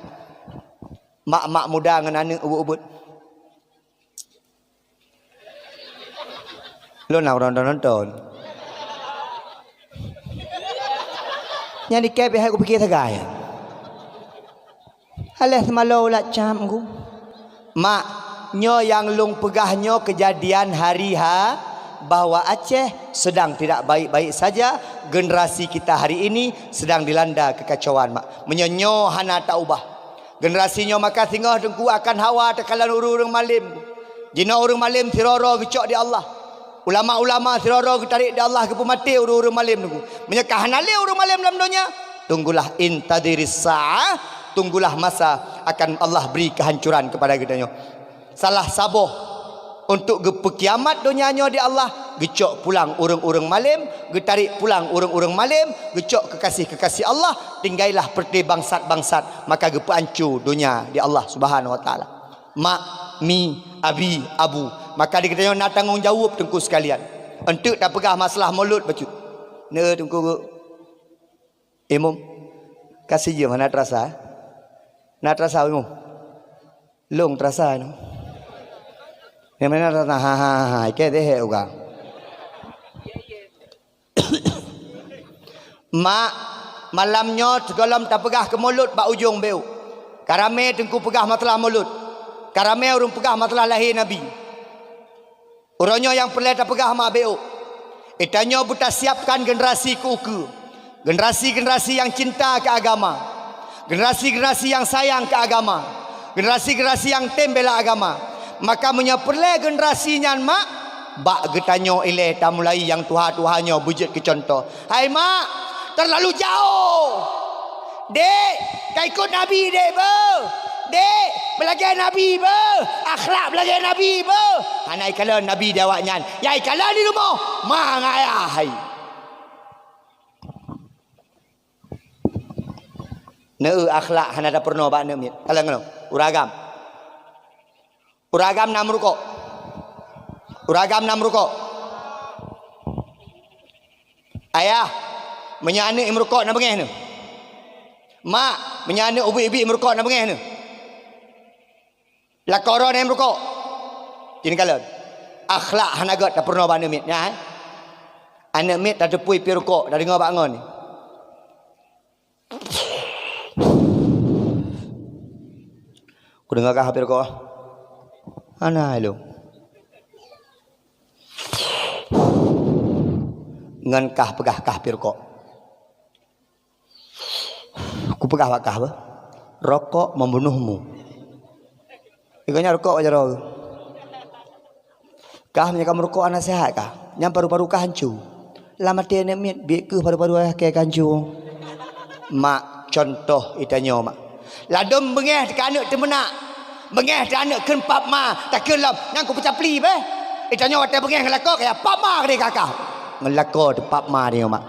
mak-mak muda dengan anak ubud-ubud. Lo nak nonton. Yang di kep aku fikir sagai. Alah semalau lah cam aku. Mak nyo yang lung pegahnya kejadian hari bahwa Aceh sedang tidak baik-baik saja. Generasi kita hari ini sedang dilanda kekacauan mak. Menyonyo hana tak ubah. Generasinya maka singgah dengku akan hawa tekalan urung malim. Jina urung malim tiroro gecok di Allah. Ulama-ulama tiroro getarik di Allah ke pemati urung malim dengku. Menyekah hanale urung malim dalam dunia. Tunggulah intadiris sa'ah. Tunggulah masa akan Allah beri kehancuran kepada kita. Salah saboh untuk kiamat dunianya di Allah, gecok pulang urung-urung malim, getarik pulang urung-urung malim, gecok kekasih-kekasih Allah, tinggailah perti bangsat-bangsat, maka gepa ancu dunia di Allah Subhanahu wa taala. Mak, mi, abi, abu, maka dikatanya nak tanggung jawab tengku sekalian. Entuk tak pegah masalah mulut bacut. Ne tengku imum kasih je mana terasa? Nak terasa imum? Long terasa no. Yang mana rasa ke deh uga. Mak malamnya tegalam tak pegah ke mulut bak ujung beu. Karame tengku pegah masalah mulut. Karame urung pegah masalah lahir Nabi. Orangnya yang pelai tak pegah mak beu. Itanya buta siapkan generasi kuku. Generasi-generasi yang cinta ke agama. Generasi-generasi yang sayang ke agama. Generasi-generasi yang tembela agama. Maka menyapurlah generasinya mak bak getanyo ile tamulai yang tuha-tuhanyo bujut ke contoh. Hai mak, terlalu jauh. Dek, kau ikut Nabi dek be. Dek, belajar Nabi be. Akhlak belajar Nabi be. Hanai kalau Nabi dawaknya. Yai kalau di rumah, mang ayah hai. Neu akhlak hanada pernah bak neumit. Kalau ngono, uragam. Uragam nam rukuk. Uragam nam rukuk. Ayah menyana imrukuk nak bengih ni. Mak menyana ubi-ubi imrukuk nak bengih ni. Lakoro ni imrukuk. Jadi kalau akhlak hanagat tak pernah bana mit nya. Anak mit tak tepui pi rukuk dah dengar bangun ni. Ku dengar kah pi rukuk? Ana lu. Ngan kah pegah kah pi rukuk. Ku pegah kah apa? Rokok membunuhmu. Ikutnya rokok aja roh. Kah punya kamu rokok anak sehat kah? Yang paru-paru kah hancur. Lama dia nak mit biar ke paru-paru kayak hancur. Mak contoh itanya mak. Ladom bengeh dekat anak temenak. Bengeh dekat anak ken pap ma. Tak kelam yang ku pecah pli be. Itanya watai bengeh ngelakok kayak pap ma ke kakak. Ngelakok de pap ma dia mak.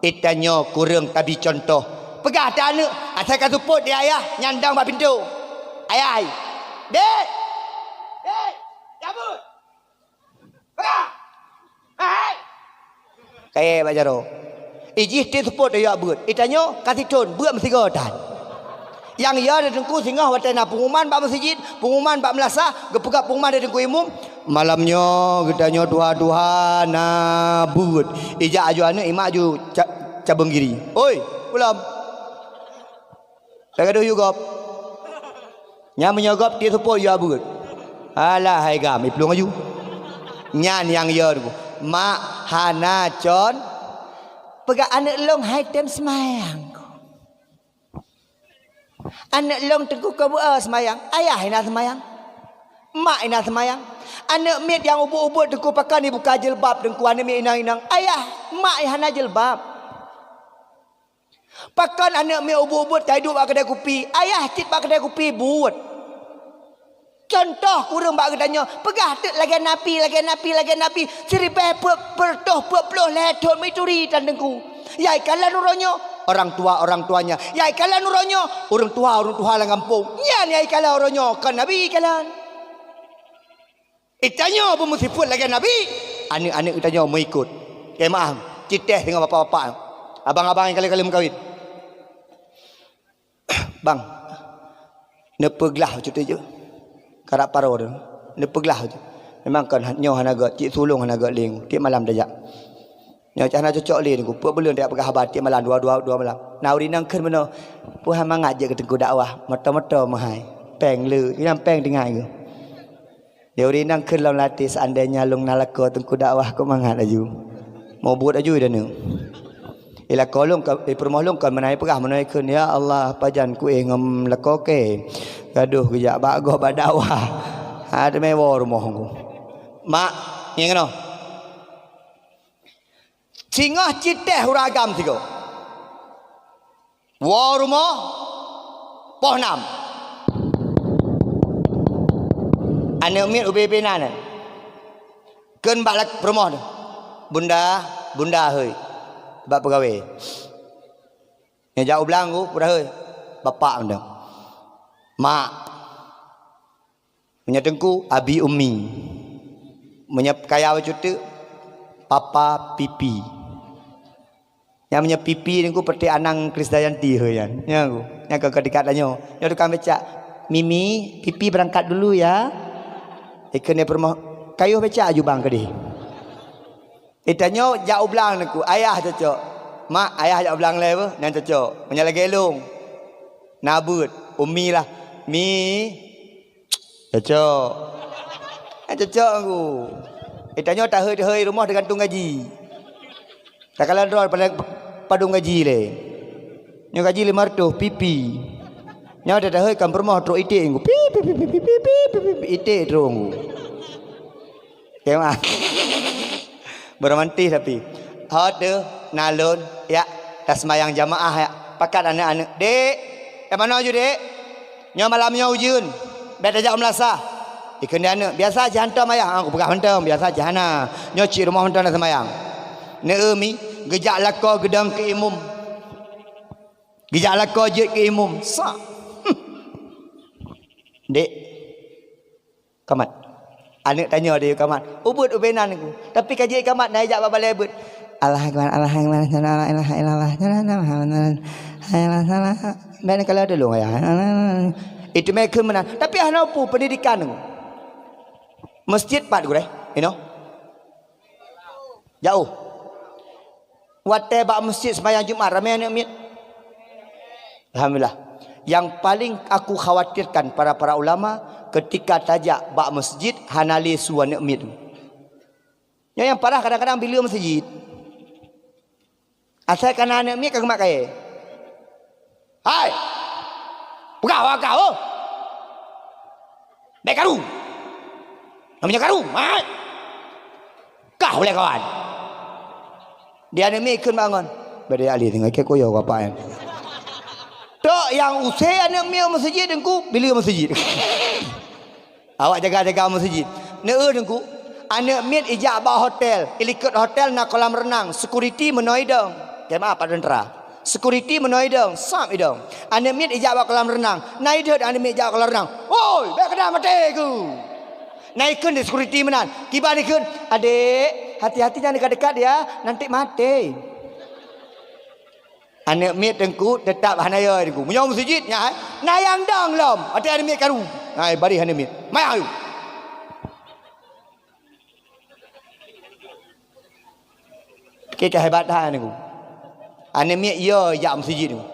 Itanya kurang tabi contoh. Pegah dah anak. Asal kan support dia ayah nyandang bak pintu. Ayah. Dek. Dek. Cabut. Pegah. Hai. Kayak Pak Jaro. Ijih dia support dia buat. Itanya kasih ton buat mesti godan. Yang ia ada dengku singgah watai na pengumuman bak masjid, pengumuman bak melasa, gepegak pengumuman ada dengku imum. Malamnya gedanya dua-dua na buat. Ijak aju anak imak aju cabang giri. Oi, pulang. Saya kata gop. Yang menyogop dia support dia buat. Alah hai gam, pelung aju. Nyan yang ia dengku. Mak hana con pegak anak long hai tem semayang. Anak long teguh ke buah semayang. Ayah ina semayang. Mak ina semayang. Anak mit yang ubuk-ubuk teguh pakai ni buka jilbab dengku anak mit inang-inang. Ayah, mak hana jilbab. Pakai anak mit ubuk-ubuk tak hidup bak kedai kopi. Ayah cit bak kedai kopi buat. Contoh kurang bak kedanya. Pegah tek lagi napi. Seribeh pertoh puluh leton mituri dan dengku. Yai kala nuronyo orang tuanya. Yai kala nuronyo orang tua lang kampung. Nyan yai kala nuronyo kan nabi kalan. Itanya pun mesti pun lagi nabi. Anak-anak itanya mau ikut. Maaf, citeh dengan bapak-bapak. Abang-abang yang kali-kali mengkawin. Bang. Nepeglah cuti je. Karak paro tu. Nepeglah je. Memang kan nyoh hanaga cik sulung hanaga ling. Tiap malam dajak. Nyoh cahna cocok ling ku. Puak belum dia pegah habat tiap malam dua malam. Nauri nang ken meno. Puhan mangat je ke tengku dakwah. Mata-mata mahai. Peng le. Yang peng dengar ke. Dia uri nang ken lawan latih seandainya long nalaka tengku dakwah ko mangat aju. Mau buat aju dah nu. Ila kolong permoh long kan menai pegah menai ken ya Allah pajan ku ngam lakoke. Gaduh kejak bak go bak dakwah. Ada mewah rumah aku. Mak, yang kena. Cingah citeh uragam tiga. Wa rumah poh 6. Anak mit ubi benan. Ken bak lak rumah tu. Bunda heuy. Bak pegawai. Yang jauh belanggu pura heuy. Bapak mendang. Mak menyatengku abi ummi menyap kaya cuti papa pipi yang menyap pipi ni ku peti anang Krisdayanti hoyan ya aku yang ke dekat-dekatnya dia tukang becak mimi pipi berangkat dulu ya ikan dia permah kayu becak aju bang ke dia itanya jauh belang aku ayah cocok mak ayah jauh belang le nan cocok menyala gelung nabut ummi lah mi cocok. Cocok aku. Itanya tak heu rumah dengan tung gaji. Tak kalah dol pada padung gaji le. Nyo gaji 500 pipi. Nyo dah heu kan rumah tro ite aku. Pi ite tro aku. Kemah. Bermantis tapi. Hot de nalon ya tas mayang jamaah ya. Pakat anak-anak. Dek, yang mana ju dek? Nyo malamnya ujun. Biar ajak melasa. Ikan dia anak biasa aja hantar mayang. Aku pegang hantar biasa aja hana. Nyoci rumah hantar nak semayang. Neumi gejak lako gedang ke imum. Gejak lako je ke imum. Sa. Dek. Kamat. Anak tanya dia kamat. Ubud ubenan aku. Tapi kaji kamat naik jak balik ubud. Allah akbar Allah akbar la ilaha illallah mana kalau ada lu ya. Itu mereka menang. Tapi ana apa pendidikan aku. Masjid pat gue, you know. Jauh. Wate bak masjid sembahyang Jumaat ramai anak mit. Alhamdulillah. Yang paling aku khawatirkan para ulama ketika tajak bak masjid hanali suan anak mit. Yang parah kadang-kadang bila masjid. Asal kana anak mit kagak mak kaya. Hai. Kau. Baik karu. Namanya karu. Hai. Kau boleh kawan. Dia anak mit ikut bangun. Bade ali tengah ke koyo apa kan. Tok yang usai anak mit masjid dengku bila masjid. Awak jaga-jaga masjid. Neu dengku. Anak mit ijak ba hotel. Ilikut hotel nak kolam renang. Security menoi dong. Jemaah pada tentera. Security menoi dong. Sam idong. Anak mit ijak ba kolam renang. Naik dah anak mit ijak kolam renang. Oi, baik kena mati ku. Naikkan di security menan. Kibar naikkan. Adik, hati-hati jangan dekat-dekat ya. Nanti mati. Anak mit dengku tetap hanaya dengku. Menyau masjid nya. Nayang dong lom. Ada anak mit karu. Hai, bari anak mit. Mai ayu. Kita hebat dah dengku. Anak mit ya jam masjid dengku.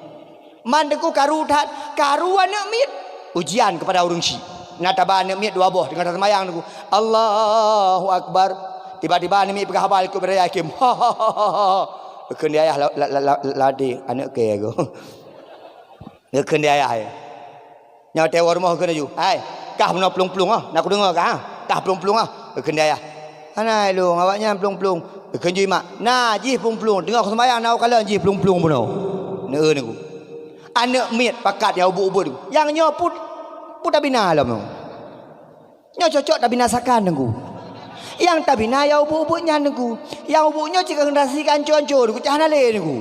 Man dengku karu tat. Karu anak mit. Ujian kepada orang Syiah. Nataba anak mit dua boh dengan semayang dengku. Allahu Akbar. Tiba-tiba anak mit pegang habal ikut beraya hakim. Keun dia ayah ladi anak ke aku. Keun dia ayah. Nyawa tewa rumah keun aju. Hai, kah benar pelung-pelung ah. Nak dengar kah? Kah pelung-pelung ah. Keun dia ayah. Anai lu awaknya pelung-pelung. Keun ju mak. Nah, jih pelung-pelung. Dengar semayang nau kala jih pelung-pelung pun nau. Neu niku. Anak mit pakat ya ubud-ubud. Yang nyo pun tak bina lah mau. Nyo cocok tak binasakan nengku. Yang tak bina ya ubud-ubudnya nengku. Yang ubudnya jika generasi kancur-kancur nengku cahana le nengku.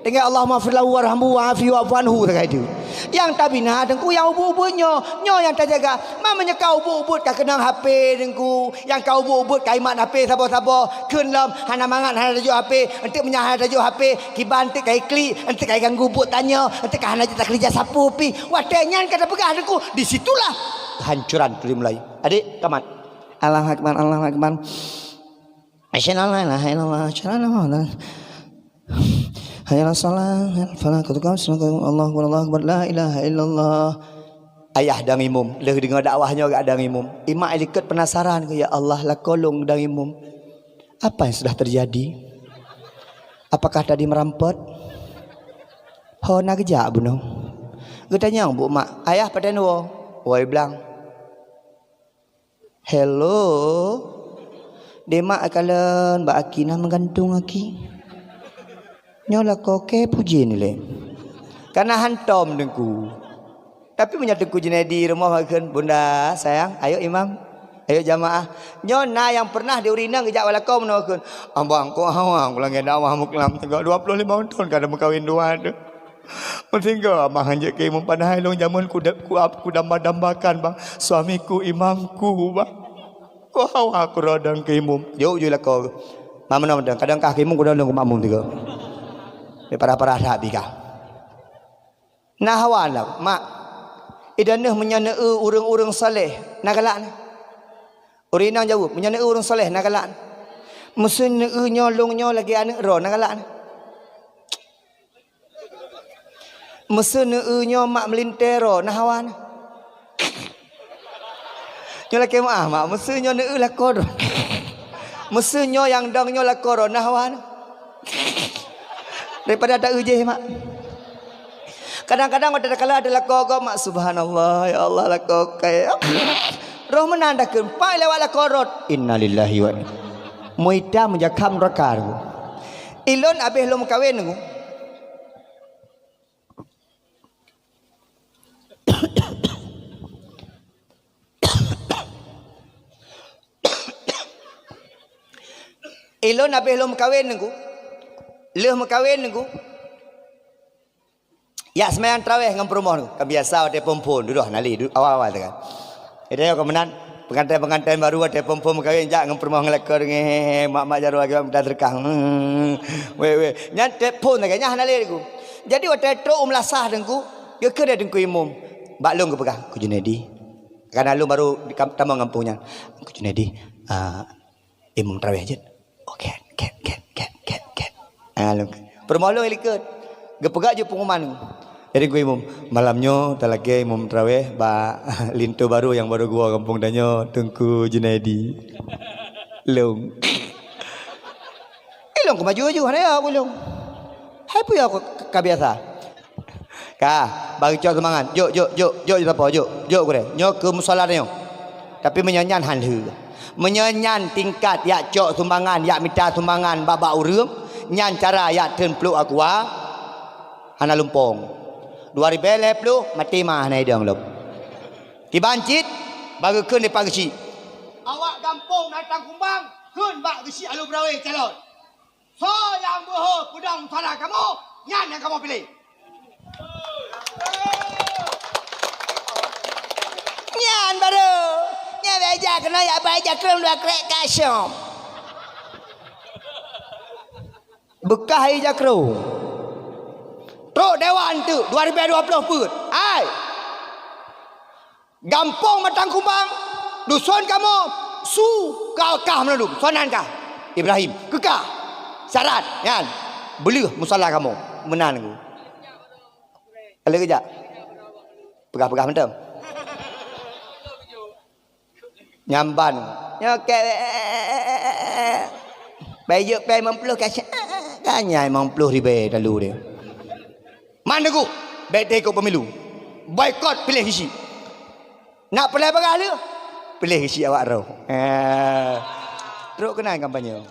Dengan Allah maafirlahu warhamhu wa'afi wa'fanhu tak itu. Yang tak bina nengku yang ubud-ubudnya. Nyo yang tak jaga. Mamanya kau ubud-ubud kau kenang HP nengku. Yang kau ubud-ubud kau imat HP sabar-sabar. Kenlam hana mangan hana tajuk HP. Entik menyahal tajuk HP. Kiban entik kau klik. Entik kau ganggu ubud tanya. Entik kau hana tak kerja sapu pi. Wadanya kata pegang nengku. Disitulah kehancuran dimulai. Adik kamat. Allahu Akbar Allahu Akbar. Asyhadu an la ilaha illallah asyhadu anna muhammadan hayya 'alas shalah fala tuqam Allahu Akbar la ilaha illallah. Ayah dang imum leh dengar dakwahnya agak dang imum. Imak ikut penasaran ke ya Allah lah kolong dang imum. Apa yang sudah terjadi? Apakah tadi merampot? Ho nak kerja bunuh. Getanya bu mak ayah pada nuwo. Woi bilang hello. Demak akalan Mbak Aki nak menggantung Aki. Nyola koke puji ni le. Karena hantom dengku. Tapi menyatuku jenedi rumah makan bunda sayang. Ayo imam. Ayo jamaah. Nyona yang pernah diurinang kejak wala kau menawakan. Abang kau awang pulang ngeda awang muklam tengok 25 tahun kada berkahwin dua ada. Mentinggal abang hanjak ke imam padahal long jamun ku damba-dambakan bang. Suamiku imamku bang. Kau awang aku rodang ke imam. Jauh je lah kau. Mama kadang kah ke imam ku rodang ke makmum tiga. Para sahabat kah. Nah hawana mak. Idanah menyana urang-urang saleh nagalak. Urinang jawab menyana urang saleh nagalak. Mesin nyolongnya lagi anak ro nagalak. Mesin nyo mak melintero nah hawana. Nyo lagi mak mesin nyo lah kor. Mesin nyo yang dong nyo lah kor nah hawana. Daripada tak ujeh mak. Kadang-kadang ada kala adalah kogok mak subhanallah ya Allah lah kogok. Roh menandakan pai lewat lah korot. Innalillahi wa inna. Muida menjakam rakar. Ilon abih lo kawin ngu. Ilon abih lo kawin ngu. Leh makawin nengku. Ya semayang tarawih dengan perempuan. Kan biasa ada perempuan duduk nali awal-awal tu kan. Itu yang kemenan pengantin baru ada pom-pom kahwin jak dengan permohon lekor mak jaru lagi dah terkang. We nyan telefon kayaknya hanale ku. Jadi waktu tro umlasah dengku, dia kena dengku imum. Baklung ke pegang, ku Junedi. Karena lu baru di tambang kampungnya. Ku Junedi, imum tarawih aja. Oke, ket. Permohon lu ikut. Gepegak je pengumuman. Jadi gue imum malamnya talake imum tarawih ba lintu baru yang baru gua kampung danyo Tengku Junaidi. Long. Long ke maju aja ya aku long. Hai pu ya aku kabiasa. Ka, bagi cok semangat. Yuk apa? Yuk gue. Nyok ke musala nyo. Tapi menyanyan hanhu. Menyanyan tingkat ya cok sumbangan, ya minta sumbangan baba urang, nyan cara ya ten peluk aku hana lumpong. 2010 mati mah naik dong lop. Dibancit bagi kun di pagi. Awak kampung naik tangkumbang kun bak gesi alu brawe calon. So yang boho pudang sana kamu nyan yang kamu pilih. Nyan baru. Nyan beja kena ya beja kelum dua krek kasyom. Bekah ija kru. Truk Dewan tu 2020 pun. Hai. Gampong Matang Kumbang. Dusun kamu su kau kah menadum. Sonan kah? Ibrahim. Kekah. Syarat kan. Beli musala kamu. Menan aku. Ada kejap. Pegah-pegah mentem. Nyamban. Nyokek. Bayuk pay 50 kasih. Kanya 50 ribu lalu dia. Mana ku? Baik ikut pemilu. Boykot pilih isi. Nak pilih apa kali? Pilih isi awak roh. Teruk kena kampanye.